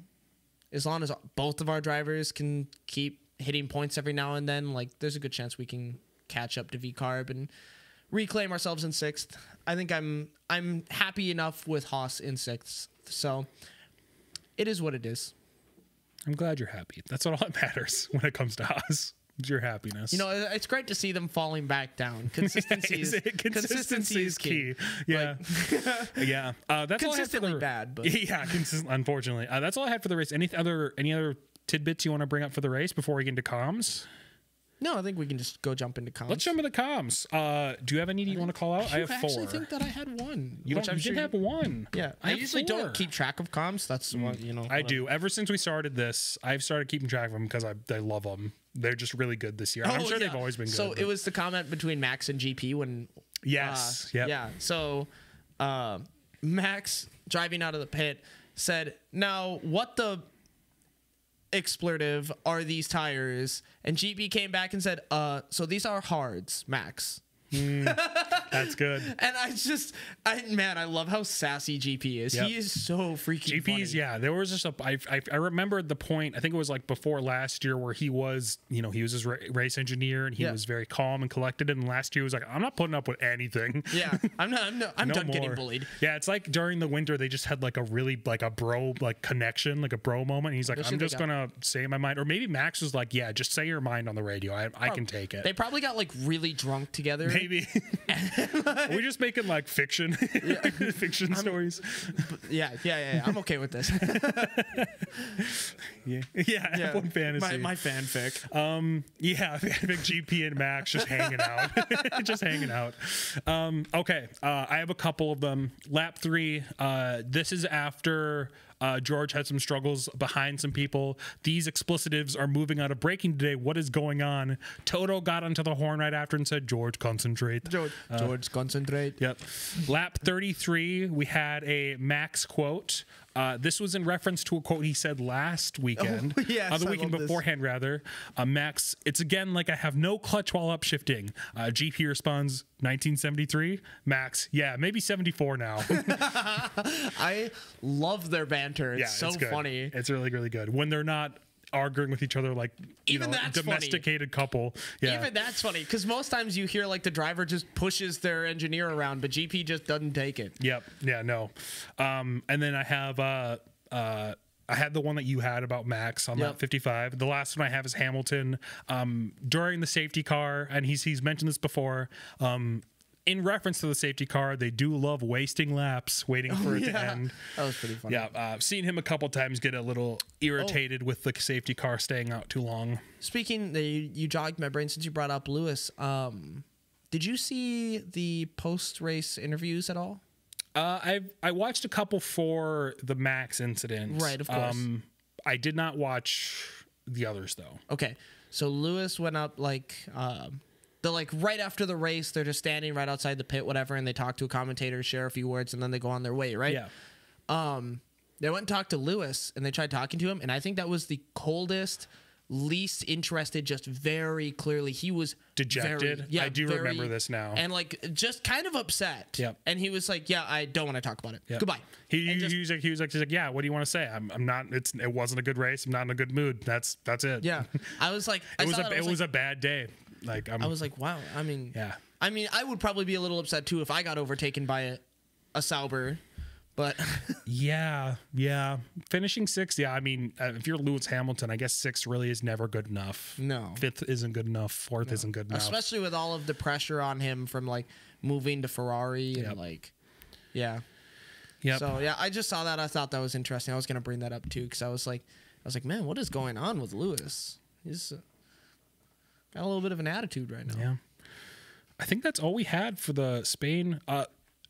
as long as both of our drivers can keep hitting points every now and then, like, there's a good chance we can catch up to VCarb and reclaim ourselves in 6th. I think I'm happy enough with Haas in 6th. So it is what it is. I'm glad you're happy. That's all that matters when it comes to Haas. Your happiness. It's great to see them falling back down. Consistency is key. Yeah. Yeah. That's consistently all I had bad, but yeah, unfortunately. That's all I had for the race. Any other tidbits you want to bring up for the race before we get into comms? No, I think we can just go jump into comms. Let's jump into comms. Do you have any you want to call out? I have 4. I actually think that I had one. You did have one. Yeah. I usually don't keep track of comms. That's what, I do. Ever since we started this, I've started keeping track of them because I love them. They're just really good this year. I'm sure they've always been good. So it was the comment between Max and GP when... Yes. Yeah. So Max, driving out of the pit, said, now, what the expletive are these tires? And GP came back and said, so these are hards, Max. That's good. And I love how sassy GP is. Yep. He is so freaking funny. Yeah, there was just I remember the point, I think it was like before last year, where he was his race engineer, and he was very calm and collected, and last year he was like, I'm not putting up with anything. Yeah, I'm done getting bullied. Yeah, it's like during the winter they just had like a really like a bro like connection, like a bro moment, and he's like, I'm just gonna say my mind. Or maybe Max was like, yeah, just say your mind on the radio, I can take it. They probably got like really drunk together. Maybe. We're just making like fiction fiction stories. Yeah, I'm okay with this. yeah F1 fantasy, my fanfic. Fanfic. GP and Max just hanging out. Okay, I have a couple of them. Lap 3, this is after George had some struggles behind some people. These explicitives are moving out of braking today. What is going on? Toto got onto the horn right after and said, George, concentrate. George, concentrate. Yep. Lap 33, we had a Max quote. This was in reference to a quote he said last weekend. Oh, yes, the weekend beforehand, rather. Max, it's again like I have no clutch while upshifting. GP responds, 1973. Max, yeah, maybe 74 now. I love their banter. It's so funny. It's really, really good. When they're not arguing with each other like domesticated couple. Yeah. Even that's funny, because most times you hear like the driver just pushes their engineer around, but GP just doesn't take it. Yep. Yeah, no. And then I have I had the one that you had about Max on lap 55. The last one I have is Hamilton during the safety car, and he's mentioned this before. In reference to the safety car, they do love wasting laps, waiting for it to end. That was pretty funny. Yeah, I've seen him a couple times get a little irritated with the safety car staying out too long. Speaking, you jogged my brain since you brought up Lewis. Did you see the post-race interviews at all? I watched a couple for the Max incident. Right, of course. I did not watch the others though. Okay, so Lewis went up they're like right after the race, they're just standing right outside the pit, whatever, and they talk to a commentator, share a few words, and then they go on their way, right? Yeah. They went and talked to Lewis, and they tried talking to him, and I think that was the coldest, least interested, just very clearly. He was dejected. I do remember this now. And like just kind of upset. Yep. And he was like, yeah, I don't want to talk about it. Yep. Goodbye. He was like, yeah, what do you want to say? I'm not, it wasn't a good race. I'm not in a good mood. That's it. Yeah. I was like, it was a bad day. Like, I was like, wow. I mean, yeah. I mean, I would probably be a little upset too if I got overtaken by a Sauber, but yeah. Finishing sixth, yeah. I mean, if you're Lewis Hamilton, I guess sixth really is never good enough. No. Fifth isn't good enough. Fourth isn't good enough. especially with all of the pressure on him from like moving to Ferrari and like, yeah. Yep. So yeah, I just saw that. I thought that was interesting. I was gonna bring that up too because I was like, man, what is going on with Lewis? He's got a little bit of an attitude right now. Yeah. I think that's all we had for the Spain.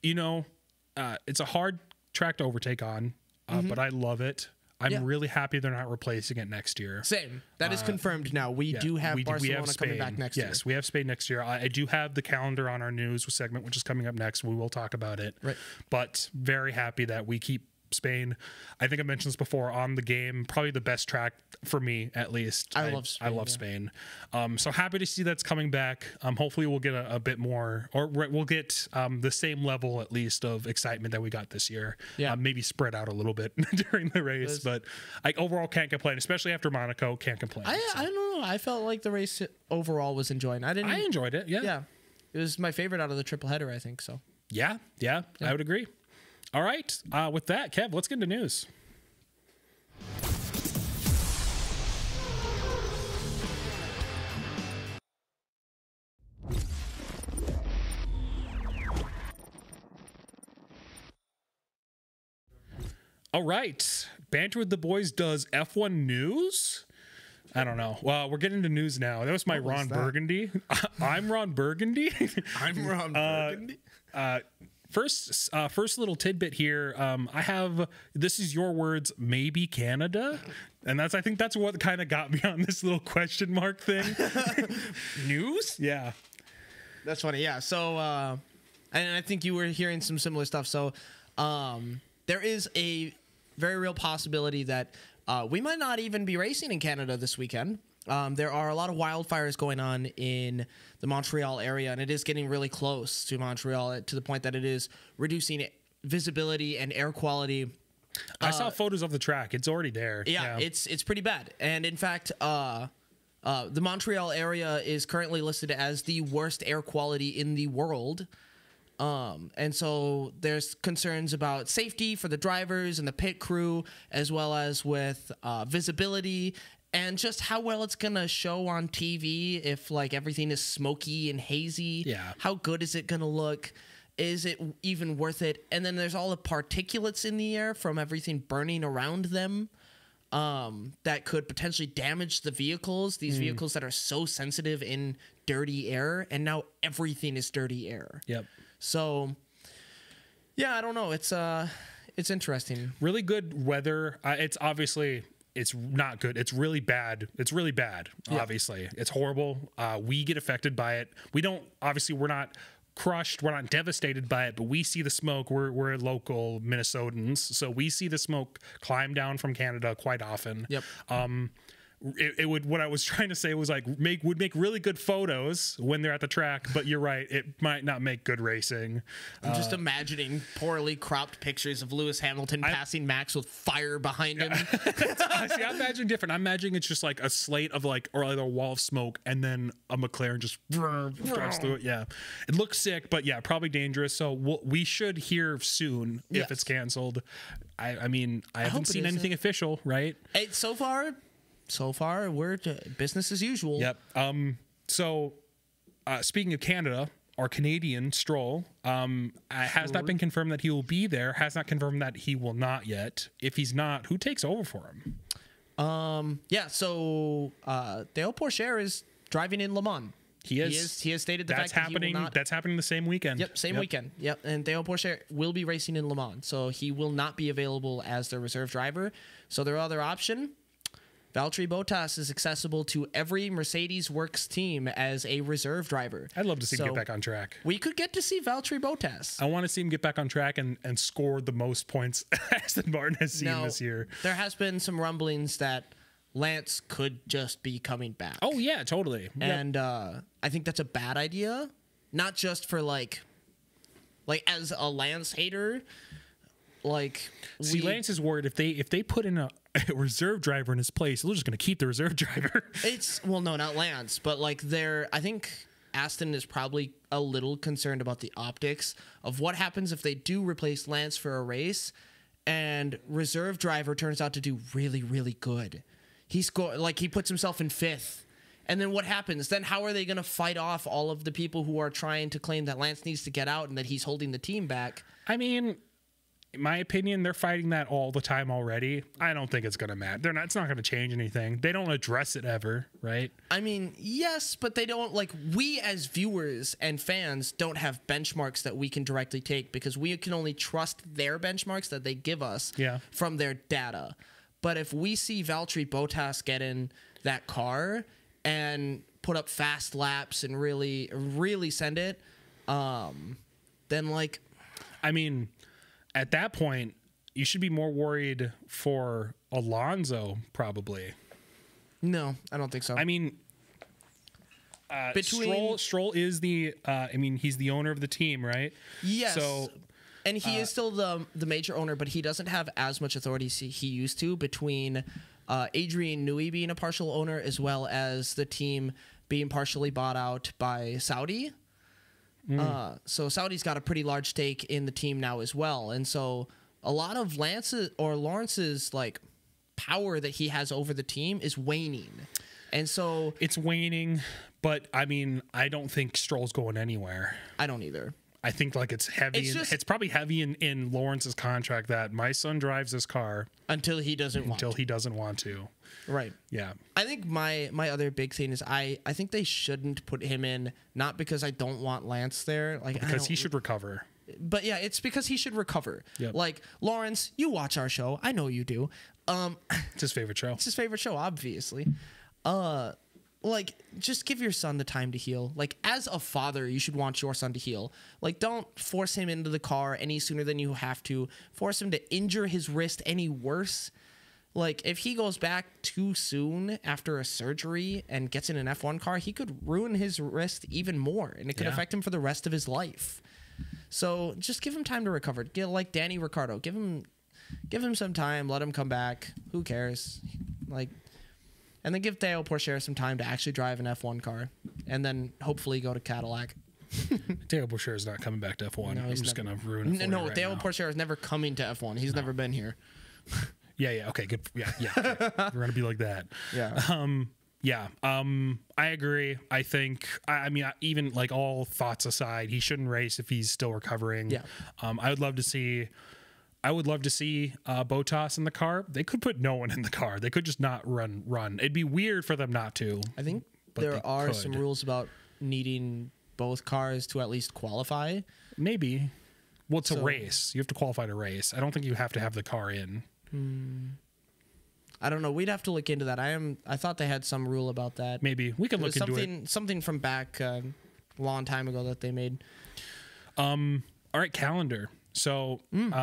It's a hard track to overtake on, but I love it. I'm really happy they're not replacing it next year. Same. That is confirmed now. We do have Barcelona coming back next year. Yes, we have Spain next year. I do have the calendar on our news segment, which is coming up next. We will talk about it. Right. But very happy that we keep Spain. I think I mentioned this before on the game. Probably the best track for me, at least. I love Spain. Spain. So happy to see that's coming back. Hopefully we'll get a bit more, or we'll get the same level at least of excitement that we got this year. Yeah. Maybe spread out a little bit during the race, but I overall can't complain, especially after Monaco. Can't complain. I don't know. I felt like the race overall was enjoying. I enjoyed it. Yeah. Yeah. It was my favorite out of the triple header, I think so. Yeah. I would agree. All right. With that, Kev, let's get into news. All right. Banter with the Boys does F1 news. I don't know. Well, we're getting into news now. That was my Ron Burgundy. I'm Ron Burgundy. I'm Ron Burgundy. First little tidbit here. I have, this is your words, maybe Canada. And I think that's what kind of got me on this little question mark thing. News? Yeah. That's funny. Yeah. So, and I think you were hearing some similar stuff. So, there is a very real possibility that we might not even be racing in Canada this weekend. There are a lot of wildfires going on in the Montreal area, and it is getting really close to Montreal to the point that it is reducing visibility and air quality. I saw photos of the track. It's already there. Yeah. It's pretty bad. And in fact, the Montreal area is currently listed as the worst air quality in the world. And so there's concerns about safety for the drivers and the pit crew, as well as with visibility and just how well it's going to show on TV if like everything is smoky and hazy. Yeah. How good is it going to look? Is it even worth it? And then there's all the particulates in the air from everything burning around them that could potentially damage the vehicles, these vehicles that are so sensitive in dirty air. And now everything is dirty air. Yep. So, yeah, I don't know. It's interesting. Really good weather. It's obviously, it's not good. It's really bad. It's really bad. Yeah. Obviously, it's horrible. We get affected by it. We don't. Obviously, we're not crushed. We're not devastated by it, but we see the smoke. We're local Minnesotans, so we see the smoke climb down from Canada quite often. Yep. It would, what I was trying to say was like would make really good photos when they're at the track, but you're right, it might not make good racing. I'm just imagining poorly cropped pictures of Lewis Hamilton passing Max with fire behind him. See, I imagine different. I'm imagining it's just like a slate of like, or either a wall of smoke, and then a McClaren just drives through it. Yeah, it looks sick, but yeah, probably dangerous. So we should hear soon if it's canceled. I mean, I haven't seen anything official, right? So far, we're business as usual. Yep. So, speaking of Canada, our Canadian Stroll has not been confirmed that he will be there. Has not confirmed that he will not yet. If he's not, who takes over for him? Yeah. So, Dale Pourchaire is driving in Le Mans. He has stated the fact that he will not. That's happening the same weekend. Yep, same weekend. Yep, and Dale Pourchaire will be racing in Le Mans, so he will not be available as their reserve driver. So their other option, Valtteri Bottas, is accessible to every Mercedes Works team as a reserve driver. I'd love to see him get back on track. We could get to see Valtteri Bottas. I want to see him get back on track and score the most points Aston Martin has seen this year. There has been some rumblings that Lance could just be coming back. Oh, yeah, totally. And I think that's a bad idea. Not just for, like as a Lance hater. Lance is worried if they put in a reserve driver in his place, they're just going to keep the reserve driver. No, not Lance, but I think Aston is probably a little concerned about the optics of what happens if they do replace Lance for a race and reserve driver turns out to do really, really good. He puts himself in 5th. And then what happens? Then how are they going to fight off all of the people who are trying to claim that Lance needs to get out and that he's holding the team back? I mean, in my opinion, they're fighting that all the time already. I don't think it's going to matter. It's not going to change anything. They don't address it ever, right? I mean, yes, but they don't, we as viewers and fans don't have benchmarks that we can directly take because we can only trust their benchmarks that they give us from their data. But if we see Valtteri Bottas get in that car and put up fast laps and really, really send it, then I mean, at that point, you should be more worried for Alonso, probably. No, I don't think so. I mean, Stroll is the, he's the owner of the team, right? Yes. So, and he is still the major owner, but he doesn't have as much authority as he used to between Adrian Newey being a partial owner as well as the team being partially bought out by Saudi. So Saudi's got a pretty large stake in the team now as well. And so a lot of Lawrence's power that he has over the team is waning. And so it's waning, but I mean, I don't think Stroll's going anywhere. I don't either. I think it's heavy. It's probably heavy in Lawrence's contract that my son drives this car until he doesn't want to. Right. Yeah. I think my other big thing is I think they shouldn't put him in, not because I don't want Lance there. Because he should recover. But yeah, it's because he should recover. Yep. Lawrence, you watch our show. I know you do. It's his favorite show. It's his favorite show, obviously. Just give your son the time to heal. As a father, you should want your son to heal. Don't force him into the car any sooner than you have to. Force him to injure his wrist any worse. If he goes back too soon after a surgery and gets in an F1 car, he could ruin his wrist even more, and it could affect him for the rest of his life. So just give him time to recover. Like Danny Ricciardo, give him some time. Let him come back. Who cares? And then give Theo Pourchaire some time to actually drive an F1 car, and then hopefully go to Cadillac. Theo Pourchaire is not coming back to F1. No, I'm just going to ruin it for you right Theo now. Pourchaire is never coming to F1. He's never been here. Yeah. Okay. Good. Yeah. Okay. We're going to be like that. Yeah. I agree. I think, I mean, even all thoughts aside, he shouldn't race if he's still recovering. Yeah. I would love to see Bottas in the car. They could put no one in the car. They could just not run. It'd be weird for them not to. I think there are some rules about needing both cars to at least qualify. Maybe. Well, it's a race. You have to qualify to race. I don't think you have to have the car in. I don't know. We'd have to look into that. I thought they had some rule about that. Maybe we could look into it. Something from back a long time ago that they made. All right, calendar. So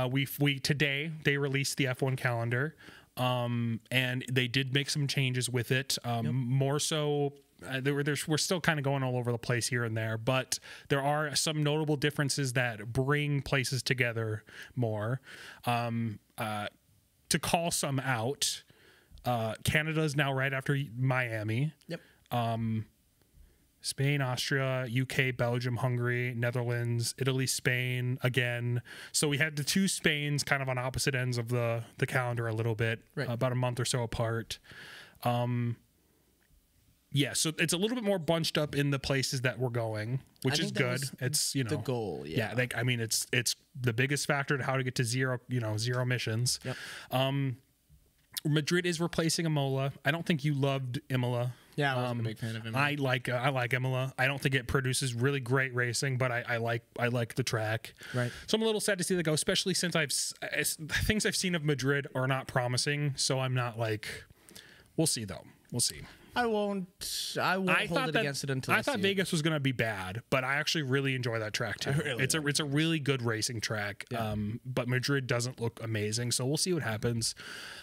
we today they released the F1 calendar, and they did make some changes with it. More so, we're still kind of going all over the place here and there, but there are some notable differences that bring places together more. To call some out, Canada is now right after Miami. Yep. Spain, Austria, UK, Belgium, Hungary, Netherlands, Italy, Spain again. So we had the two Spains kind of on opposite ends of the calendar a little bit, about a month or so apart. Yeah, so it's a little bit more bunched up in the places that we're going, which is good. It's the goal. Yeah, it's the biggest factor to how to get to zero emissions. Yep. Madrid is replacing Imola. I don't think you loved Imola. Yeah, I wasn't a big fan of Imola. I like Imola. I don't think it produces really great racing, but I like the track. Right. So I'm a little sad to see that go, especially since things I've seen of Madrid are not promising. So I'm not we'll see though. We'll see. I won't hold it against it until I thought Vegas was going to be bad, but I actually really enjoy that track too. It's a really good racing track. Yeah. But Madrid doesn't look amazing, so we'll see what happens.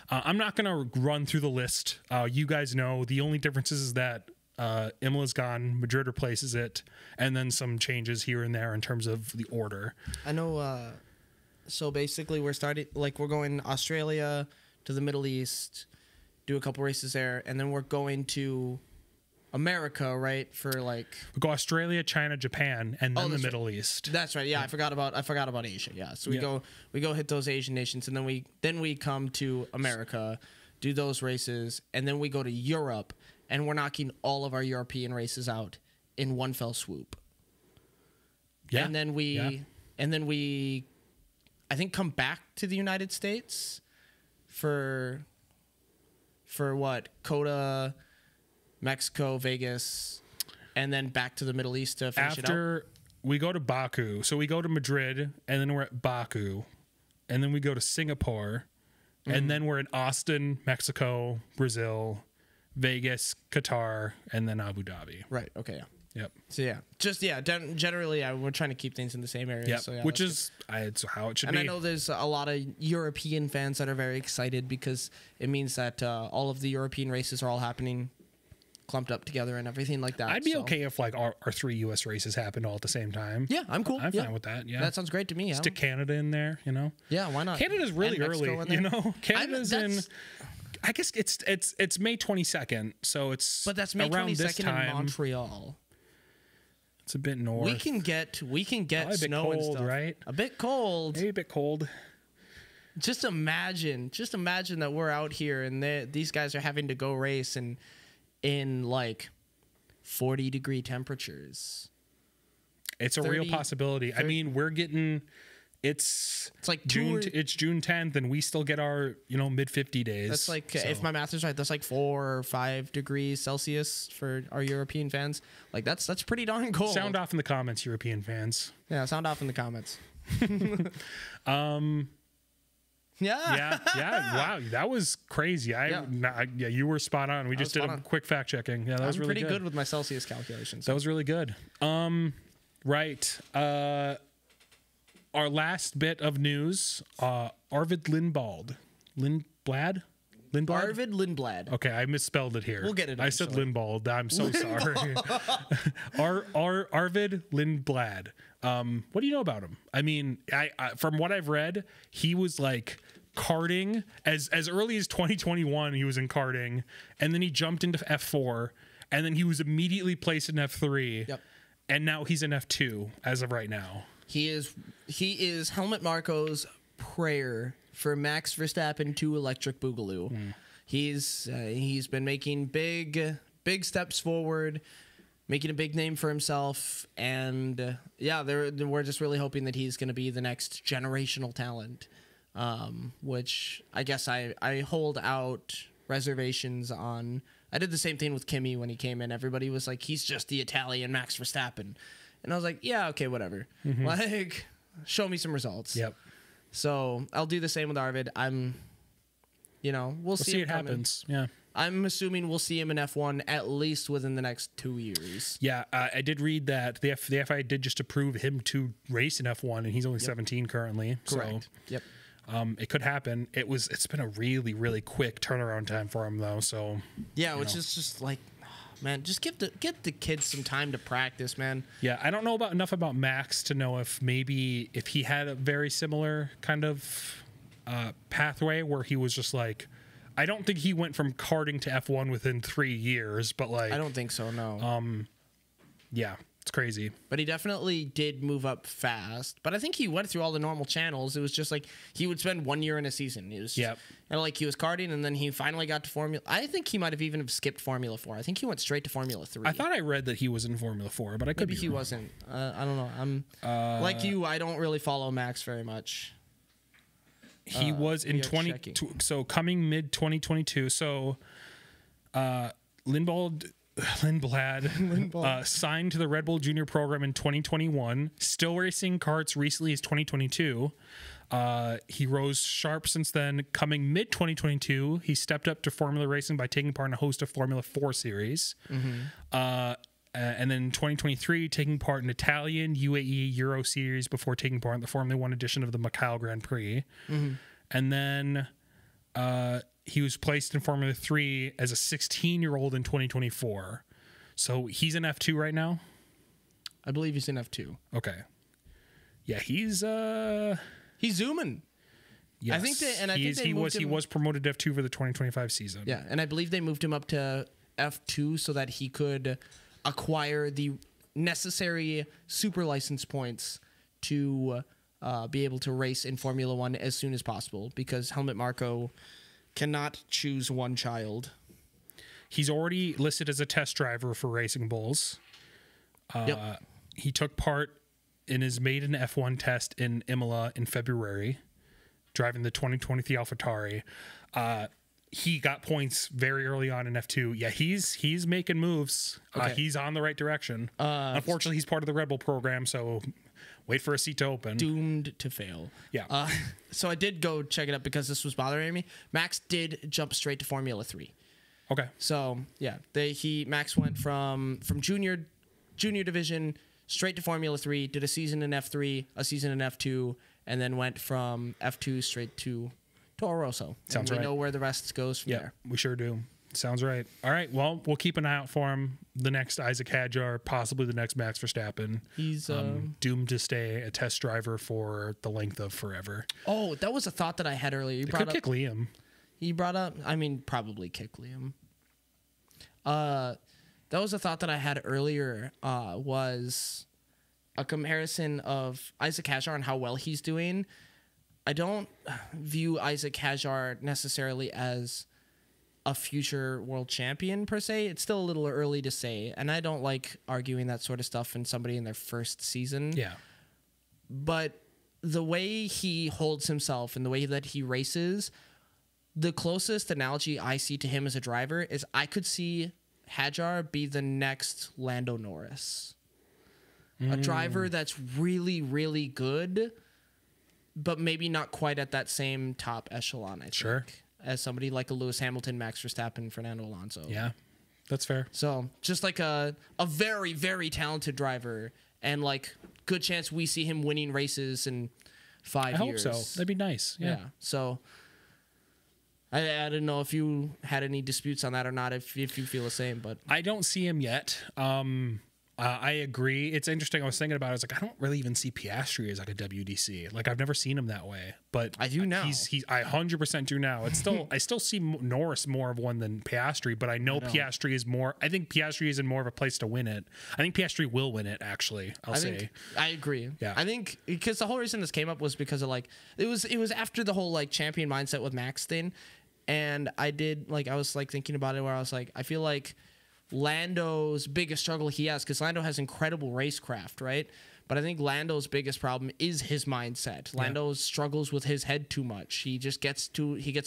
I'm not going to run through the list. You guys know the only difference is that Imola's gone, Madrid replaces it, and then some changes here and there in terms of the order. I know. So basically, we're going Australia to the Middle East, do a couple races there, and then we're going to America, right? For like We go Australia, China, Japan, and then the that's Middle East. that's right. Yeah, I forgot about Asia. Yeah, so we go hit those Asian nations, and then we come to America, do those races, and then we go to Europe, and we're knocking all of our European races out in one fell swoop. Yeah. And then we I think come back to the United States for what? COTA, Mexico, Vegas, and then back to the Middle East to finish it out. After we go to Baku, so we go to Madrid, and then we're at Baku, and then we go to Singapore, and then we're in Austin, Mexico, Brazil, Vegas, Qatar, and then Abu Dhabi. Right. Okay. Yeah. Yep. So generally, we're trying to keep things in the same area. Yep. So yeah, Which is it's how it should and be. I know there's a lot of European fans that are very excited because it means that all of the European races are all happening clumped up together and everything like that. I'd be okay if like our 3 U.S. races happened all at the same time. Yeah, I'm cool. I'm fine with that. Yeah, that sounds great to me. Stick Canada in there. Yeah, why not? Canada's really And Mexico early. in You there. know, Canada's in. That's- I guess it's May 22nd, so it's But that's May around 22nd this time. in Montreal. It's a bit north. We can get Probably a bit snow cold, and stuff. right? A bit cold. Maybe a bit cold. Just imagine that we're out here and these guys are having to go race in like 40-degree temperatures. It's a 30, real possibility. I mean, we're getting it's like June. It's June 10th, and we still get our mid 50 days. That's like, so. if my math is right, that's like 4 or 5 degrees Celsius for our European fans. Like that's pretty darn cold. Sound off in the comments, European fans. Yeah, sound off in the comments. Yeah. Wow, that was crazy. You were spot on. We just did a quick fact checking. Yeah, that was I'm really pretty good with my Celsius calculations. That was really good. Right. Our last bit of news, Arvid Lindblad. Lindblad? Arvid Lindblad. Okay, I misspelled it here. We'll get it I said Lindblad. I'm so sorry. Arvid Lindblad. What do you know about him? I mean, I from what I've read, he was like karting as early as 2021. He was in karting, and then he jumped into F4, and then he was immediately placed in F3. Yep. And now he's in F2 as of right now. He is Helmut Marko's prayer for Max Verstappen to electric boogaloo. He's been making big steps forward, making a big name for himself, and we're just really hoping that he's going to be the next generational talent. Which I guess I hold out reservations on. I did the same thing with Kimi when he came in. Everybody was like, he's just the Italian Max Verstappen. And I was like, yeah, okay, whatever. Like, show me some results. Yep. So I'll do the same with Arvid. We'll see it happens. Yeah. I'm assuming we'll see him in F1 at least within the next 2 years. Yeah, I did read that the FIA did just approve him to race in F1, and he's only 17 currently. Correct. So, yep. It could happen. It's been a really, really quick turnaround time for him though. So yeah, which is just like, man, just give the kids some time to practice, man. Yeah, I don't know enough about Max to know if he had a very similar kind of pathway where he was just like, I don't think he went from karting to F1 within 3 years, but like I don't think so. No. Yeah, it's crazy. But he definitely did move up fast. But I think he went through all the normal channels. It was just like he would spend 1 year in a season. It was and like he was karting, and then he finally got to Formula. I think he might have even skipped Formula 4. I think he went straight to Formula 3. I thought I read that he was in Formula 4, but I could maybe he wasn't. I don't know. I'm like you. I don't really follow Max very much. He was in so coming mid 2022. So Lindblad signed to the Red Bull Junior program in 2021. Still racing karts recently as 2022. He rose sharp since then. Coming mid 2022, he stepped up to Formula racing by taking part in a host of Formula 4 series. And then in 2023, taking part in Italian, UAE, Euro Series before taking part in the Formula 1 edition of the Macau Grand Prix. And then he was placed in Formula 3 as a 16-year-old in 2024. So he's in F2 right now? I believe he's in F2. Okay. Yeah, he's zooming. Yes. He was promoted to F2 for the 2025 season. Yeah, and I believe they moved him up to F2 so that he could acquire the necessary super license points to be able to race in Formula One as soon as possible, because Helmut Marko cannot choose one child. He's already listed as a test driver for Racing Bulls. He took part in his maiden F1 test in Imola in February, driving the 2023 AlphaTauri. He got points very early on in F2. Yeah, he's making moves. Okay. He's on the right direction. Unfortunately, he's part of the Red Bull program, so wait for a seat to open. Doomed to fail. Yeah. So I did go check it up because this was bothering me. Max did jump straight to Formula 3. Okay. So yeah, Max went from junior division straight to Formula 3, did a season in F3, a season in F2, and then went from F2 straight to Toro Rosso. Sounds right. We know where the rest goes from there. We sure do. Sounds right. All right. Well, we'll keep an eye out for him. The next Isaac Hadjar, possibly the next Max Verstappen. He's doomed to stay a test driver for the length of forever. Oh, that was a thought that I had earlier. You Could kick Liam. He brought up, probably kick Liam. That was a thought that I had earlier, was a comparison of Isaac Hadjar and how well he's doing. I don't view Isaac Hadjar necessarily as a future world champion per se. It's still a little early to say, and I don't like arguing that sort of stuff in somebody in their first season. Yeah. But the way he holds himself and the way that he races, the closest analogy I see to him as a driver is I could see Hadjar be the next Lando Norris. A driver that's really, really good, but maybe not quite at that same top echelon, I think. Sure. As somebody like a Lewis Hamilton, Max Verstappen, Fernando Alonso. Yeah, that's fair. So just like a very, very talented driver, and like good chance we see him winning races in 5 years. I hope so. That'd be nice. Yeah. So I didn't know if you had any disputes on that or not, if you feel the same, but I don't see him yet. I agree. It's interesting. I was thinking about it. I was like, I don't really even see Piastri as like a WDC. Like I've never seen him that way, but I do now. I 100% do now. It's still, I still see Norris more of one than Piastri, but I know Piastri is more, I think Piastri is in more of a place to win it. I think Piastri will win it, actually. I agree. Yeah. I think because the whole reason this came up was because of like, it was after the whole like champion mindset with Max thing. And I was thinking about it where I was like, I feel like Lando's biggest struggle he has, because Lando has incredible racecraft, right? But I think Lando's biggest problem is his mindset. Lando struggles with his head too much. He just gets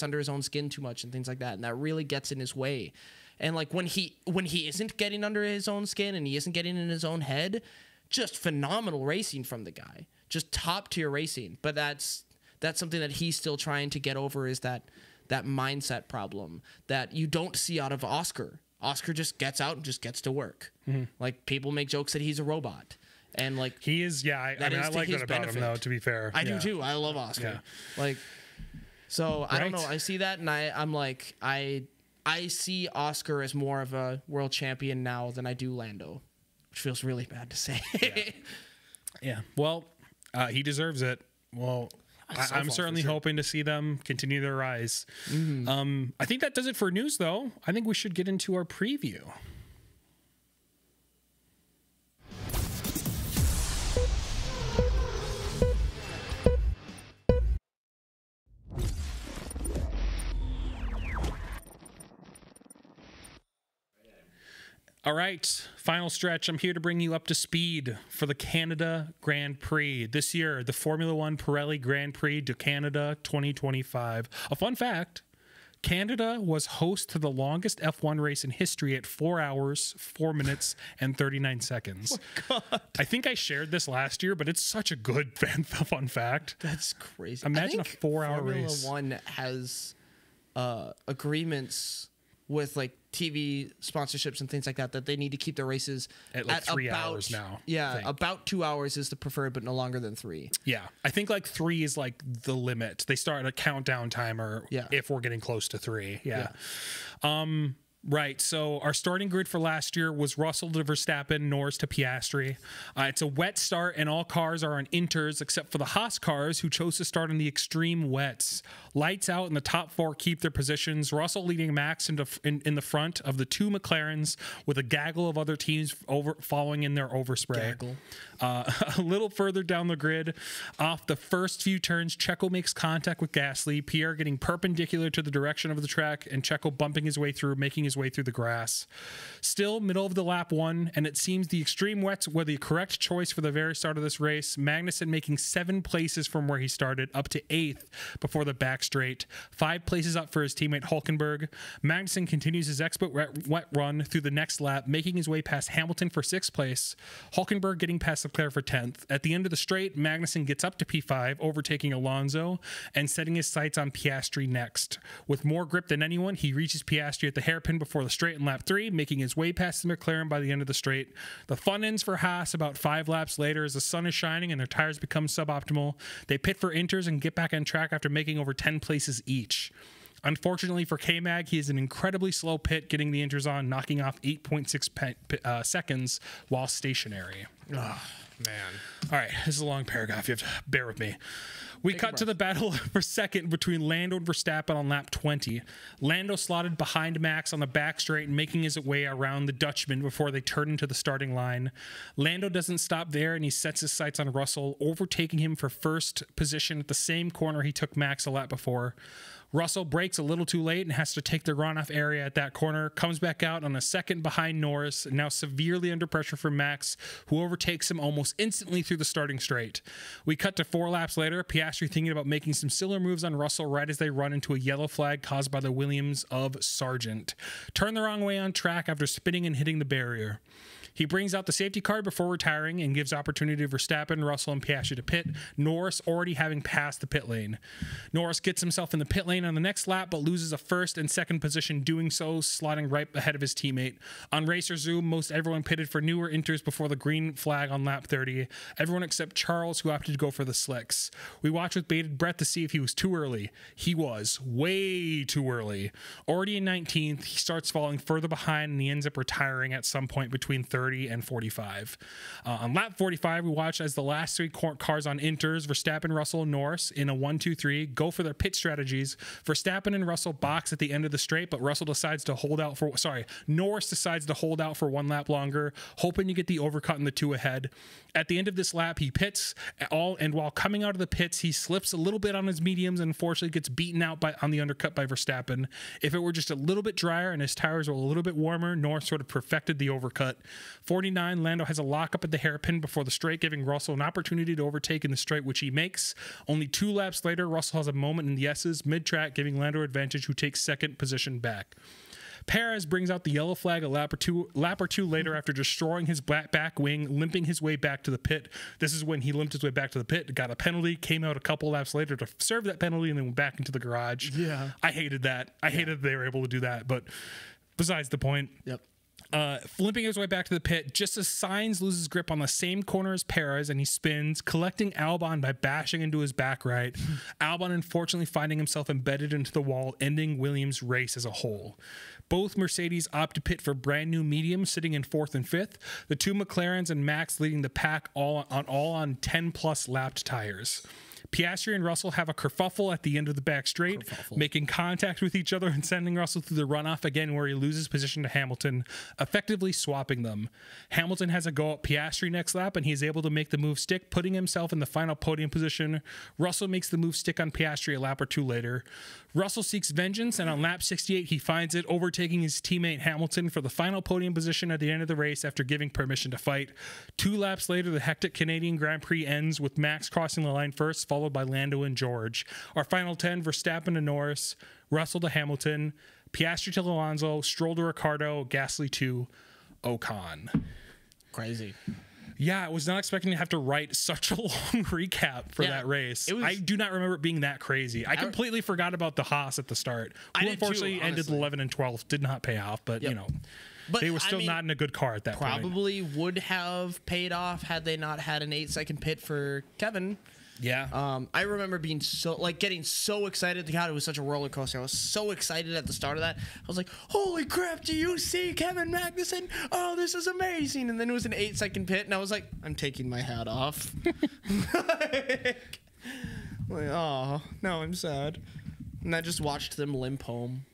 under his own skin too much and things like that, and that really gets in his way. And like when he isn't getting under his own skin and he isn't getting in his own head, just phenomenal racing from the guy, just top tier racing. But that's something that he's still trying to get over, is that mindset problem that you don't see out of Oscar. Oscar just gets out and just gets to work. Mm-hmm. Like people make jokes that he's a robot, and like he is. Yeah, I like that about him, though. To be fair, I do too. I love Oscar. Yeah. Like, so I don't know. I see that, and I'm like, I see Oscar as more of a world champion now than I do Lando, which feels really bad to say. Yeah. Well, he deserves it. Well, I'm certainly hoping to see them continue their rise. Mm-hmm. I think that does it for news, though. I think we should get into our preview. All right, final stretch. I'm here to bring you up to speed for the Canada Grand Prix. This year, the Formula One Pirelli Grand Prix de Canada 2025. A fun fact, Canada was host to the longest F1 race in history at 4 hours, 4 minutes, and 39 seconds. Oh, God. I think I shared this last year, but it's such a good fun fact. That's crazy. Imagine a 4-hour race. Formula One has agreements with like TV sponsorships and things like that they need to keep their races at like 3 hours now. Yeah, about 2 hours is the preferred, but no longer than 3. Yeah, I think like 3 is like the limit. They start a countdown timer if we're getting close to 3. Yeah. Right, so our starting grid for last year was Russell to Verstappen, Norris to Piastri. It's a wet start, and all cars are on inters except for the Haas cars, who chose to start on the extreme wets. Lights out, and the top 4 keep their positions. Russell leading Max in the front of the 2 McLarens, with a gaggle of other teams following in their overspray. A little further down the grid, off the first few turns, Checo makes contact with Gasly, Pierre getting perpendicular to the direction of the track, and Checo bumping his way through, making his way through the grass. Still middle of the lap 1, and it seems the extreme wets were the correct choice for the very start of this race. Magnussen making 7 places from where he started, up to 8th before the back straight. 5 places up for his teammate Hülkenberg. Magnussen continues his expert wet run through the next lap, making his way past Hamilton for 6th place. Hülkenberg getting past Leclerc for 10th. At the end of the straight, Magnussen gets up to P5, overtaking Alonso and setting his sights on Piastri next. With more grip than anyone, he reaches Piastri at the hairpin before the straight in lap 3, making his way past the McLaren by the end of the straight. The fun ends for Haas about 5 laps later as the sun is shining and their tires become suboptimal. They pit for inters and get back on track after making over 10 places each. Unfortunately for K-Mag, he is an incredibly slow pit, getting the inters on, knocking off 8.6 seconds while stationary. Oh, man. All right, this is a long paragraph. You have to bear with me. We cut to the battle for second between Lando and Verstappen on lap 20. Lando slotted behind Max on the back straight, making his way around the Dutchman before they turn into the starting line. Lando doesn't stop there, and he sets his sights on Russell, overtaking him for first position at the same corner he took Max a lap before. Russell brakes a little too late and has to take the runoff area at that corner, comes back out on a second behind Norris, now severely under pressure from Max, who overtakes him almost instantly through the starting straight. We cut to 4 laps later, Piastri thinking about making some similar moves on Russell right as they run into a yellow flag caused by the Williams of Sargent. Turn the wrong way on track after spinning and hitting the barrier. He brings out the safety car before retiring and gives opportunity to Verstappen, Russell, and Piastri to pit, Norris already having passed the pit lane. Norris gets himself in the pit lane on the next lap, but loses a first and second position doing so, slotting right ahead of his teammate. On Racer Zoom, most everyone pitted for newer inters before the green flag on lap 30, everyone except Charles, who opted to go for the slicks. We watched with bated breath to see if he was too early. He was way too early. Already in 19th, he starts falling further behind, and he ends up retiring at some point between 30 and 45. On lap 45, we watch as the last 3 cars on inters, Verstappen, Russell, and Norris, in a 1-2-3, go for their pit strategies. Verstappen and Russell box at the end of the straight, but Norris decides to hold out for 1 lap longer, hoping to get the overcut in the 2 ahead. At the end of this lap, he pits, and while coming out of the pits, he slips a little bit on his mediums and unfortunately gets beaten out on the undercut by Verstappen. If it were just a little bit drier and his tires were a little bit warmer, Norris sort of perfected the overcut. 49, Lando has a lockup at the hairpin before the straight, giving Russell an opportunity to overtake in the straight, which he makes. Only 2 laps later, Russell has a moment in the S's mid-track, giving Lando advantage, who takes second position back. Perez brings out the yellow flag a lap or two later after destroying his back wing, limping his way back to the pit. This is when he limped his way back to the pit, got a penalty, came out a couple laps later to serve that penalty, and then went back into the garage. Yeah. I hated that. I hated that they were able to do that, but besides the point. Yep. Limping his way back to the pit just as Sainz loses grip on the same corner as Perez, and he spins, collecting Albon by bashing into his back right. Albon unfortunately finding himself embedded into the wall, ending Williams' race as a whole. Both Mercedes opt to pit for brand new mediums, sitting in 4th and 5th. The 2 McLarens and Max leading the pack all on 10+ lapped tires. Piastri and Russell have a kerfuffle at the end of the back straight, making contact with each other and sending Russell through the runoff again, where he loses position to Hamilton, effectively swapping them. Hamilton has a go at Piastri next lap, and he is able to make the move stick, putting himself in the final podium position. Russell makes the move stick on Piastri a lap or 2 later. Russell seeks vengeance, and on lap 68, he finds it, overtaking his teammate Hamilton for the final podium position at the end of the race after giving permission to fight. 2 laps later, the hectic Canadian Grand Prix ends with Max crossing the line first, followed by Lando and George. Our final 10, Verstappen to Norris, Russell to Hamilton, Piastri to Alonso, Stroll to Ricciardo, Gasly to Ocon. Crazy. Yeah, I was not expecting to have to write such a long recap for that race. I do not remember it being that crazy. I completely forgot about the Haas at the start, who unfortunately ended 11 and 12. Did not pay off, but you know, but they were still not in a good car at that point. Probably would have paid off had they not had an 8-second pit for Kevin. Yeah. I remember being getting so excited. God, it was such a roller coaster. I was so excited at the start of that. I was like, holy crap, do you see Kevin Magnussen? Oh, this is amazing. And then it was an 8-second pit, and I was like, I'm taking my hat off. like, oh, now I'm sad. And I just watched them limp home.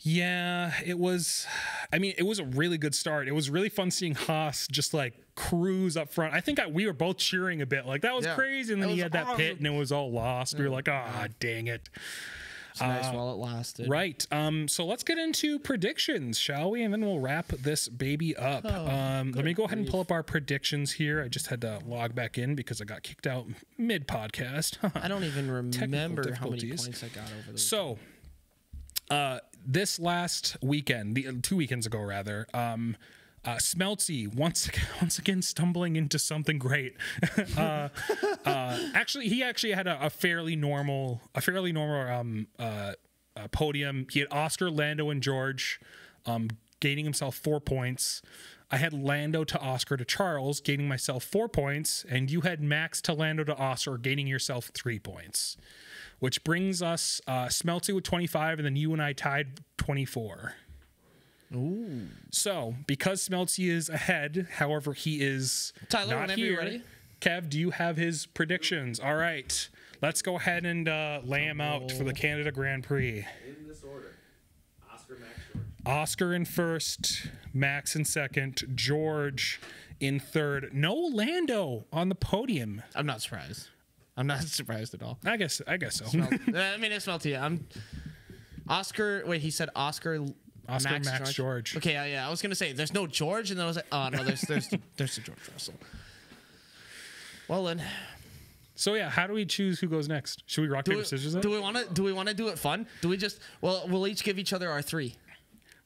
Yeah, it was. I mean, it was a really good start. It was really fun seeing Haas just like cruise up front. I think we were both cheering a bit, like that was crazy. And then he had that pit, and it was all lost. We were like, ah, dang it. It's nice while it lasted. Right. So let's get into predictions, shall we? And then we'll wrap this baby up. Let me go ahead and pull up our predictions here. I just had to log back in because I got kicked out mid podcast. I don't even remember how many points I got over the weekend. So. This last weekend, 2 weekends ago rather, Smeltsy once again stumbling into something great. He actually had a fairly normal podium. He had Oscar, Lando, and George, gaining himself 4 points. I had Lando to Oscar to Charles, gaining myself 4 points, and you had Max to Lando to Oscar, gaining yourself 3 points. Which brings us Smelty with 25, and then you and I tied 24. Ooh. So, because Smelty is ahead, however, he is Tyler, not whenever here. you're ready. Kev, do you have his predictions? All right. Let's go ahead and lay him out for the Canada Grand Prix. In this order. Oscar, Max, George. Oscar in first, Max in second, George in third. No Lando on the podium. I'm not surprised. I'm not surprised at all. I guess so. I mean, it smelled to you. I'm Oscar. Wait, he said Oscar, Max, George. Okay, yeah. I was gonna say there's no George, and then I was like, oh no, there's the George Russell. Well then. So yeah, how do we choose who goes next? Should we rock paper scissors? Then? Do we want to do it fun? Do we just we'll each give each other our 3.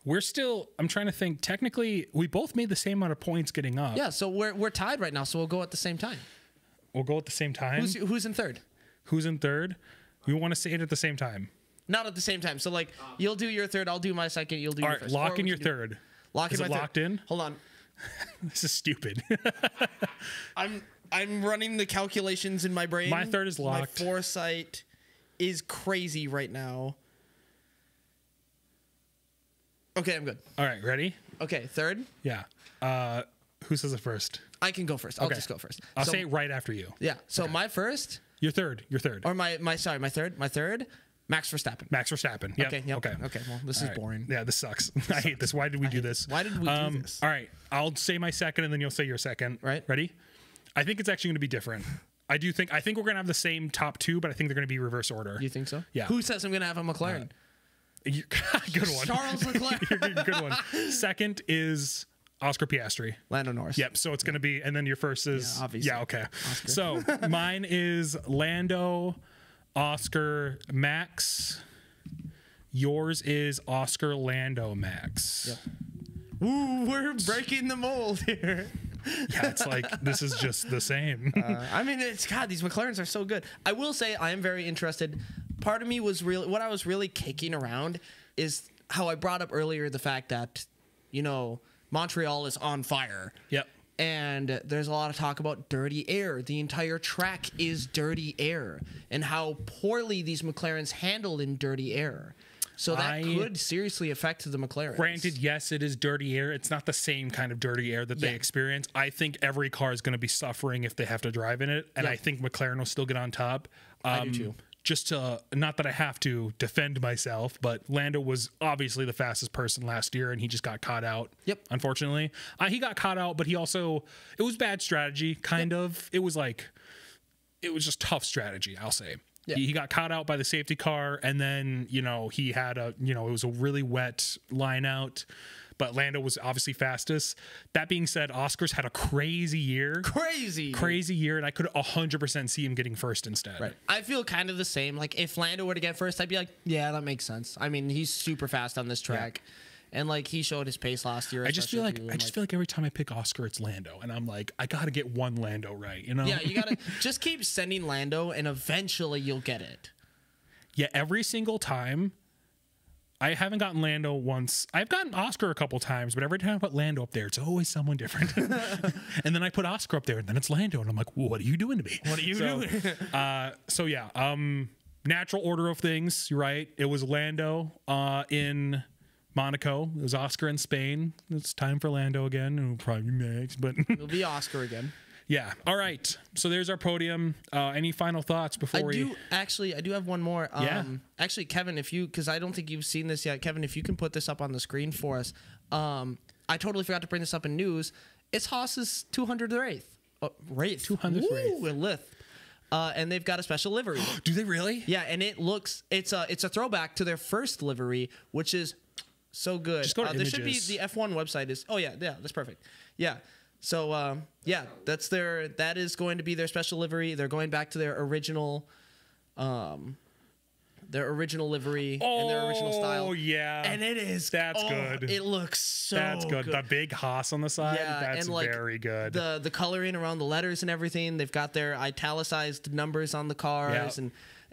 We're still. I'm trying to think. Technically, we both made the same amount of points getting up. Yeah, so we're tied right now. So we'll go at the same time. We'll go at the same time. Who's in third? Who's in third? We want to say it at the same time. Not at the same time. So like, you'll do your third, I'll do my second. You'll do All your right, first. lock in your third. Lock Is in it my locked third. in? Hold on. This is stupid. I'm running the calculations in my brain. My third is locked. My foresight is crazy right now. Okay, I'm good. All right, ready? Okay, third. Yeah. Who says it first? I can go first. I'll just go first. I'll say it right after you. Yeah. So my first. Your third. Or my third. My third. Max Verstappen. Max Verstappen. Yep. Okay. Yep. Okay. Okay. Well, this is boring. Yeah, this sucks. I hate this. Why did we do this? Why did we do this? All right. I'll say my second, and then you'll say your second. Right. Ready? I think it's actually going to be different. I think we're going to have the same top 2, but I think they're going to be reverse order. You think so? Yeah. Who says I'm going to have a McLaren? Good one. Charles Leclerc. Good one. Second is Oscar Piastri. Lando Norris. Yep. So it's going to be, and then your first is. Yeah, obviously. Yeah. Okay. Oscar. So mine is Lando, Oscar, Max. Yours is Oscar, Lando, Max. Yep. Ooh, we're breaking the mold here. Yeah, it's like this is just the same. I mean, these McLarens are so good. I will say I am very interested. Part of me was what I was really kicking around is how I brought up earlier the fact that, Montreal is on fire. Yep. And there's a lot of talk about dirty air. The entire track is dirty air, and how poorly these McLarens handled in dirty air. So that could seriously affect the McLarens. Granted, yes, it is dirty air. It's not the same kind of dirty air that they experience. I think every car is going to be suffering if they have to drive in it, and I think McLaren will still get on top. I do too. Just to, not that I have to defend myself, but Lando was obviously the fastest person last year, and he just got caught out. Yep. Unfortunately, he got caught out, but he also, it was bad strategy, kind of. It was just tough strategy, I'll say. Yeah. He got caught out by the safety car, and then, he had it was a really wet line out, but Lando was obviously fastest. That being said, Oscar's had a crazy year. Crazy year, and I could 100% see him getting first instead. Right. I feel kind of the same. Like, if Lando were to get first, I'd be like, yeah, that makes sense. I mean, he's super fast on this track. Yeah. And he showed his pace last year. I just feel like every time I pick Oscar, it's Lando, and I'm like, I gotta get one Lando right, Yeah, you gotta just keep sending Lando, and eventually you'll get it. Yeah, every single time. I haven't gotten Lando once. I've gotten Oscar a couple times, but every time I put Lando up there, it's always someone different. And then I put Oscar up there, and then it's Lando, and I'm like, what are you doing to me? What are you doing? So yeah, natural order of things. You're right. It was Lando in Monaco. It was Oscar in Spain. It's time for Lando again. It'll probably be Max, but it'll be Oscar again. Yeah. All right. So there's our podium. Any final thoughts before I do have one more. Yeah. Actually, Kevin, because I don't think you've seen this yet, Kevin, if you can put this up on the screen for us. I totally forgot to bring this up in news. It's Haas's 200th race. 200th race. And they've got a special livery. Do they really? Yeah, and it's a throwback to their first livery, which is so good. Just go to there should be images. the F1 website is. Oh yeah, that's perfect. Yeah. So that is going to be their special livery. They're going back to their original livery and their original style. Oh yeah, and it is good. It looks so that's good. The big Haas on the side. Yeah, that's and, like, very good. The coloring around the letters and everything. They've got their italicized numbers on the cars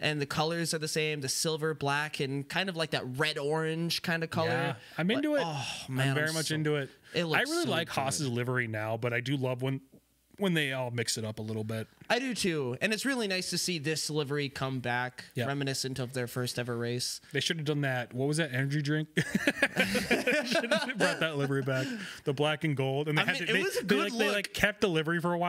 and the colors are the same. The silver, black, and kind of like that red orange kind of color. Yeah, I'm into it. Oh man, I'm very much into it. I really like Haas's livery now, but I do love when they all mix it up a little bit. I do too, and it's really nice to see this livery come back, reminiscent of their first ever race. They should have done that. What was that energy drink? Should have brought that livery back, the black and gold, and it was a good look. They kept the livery for a while.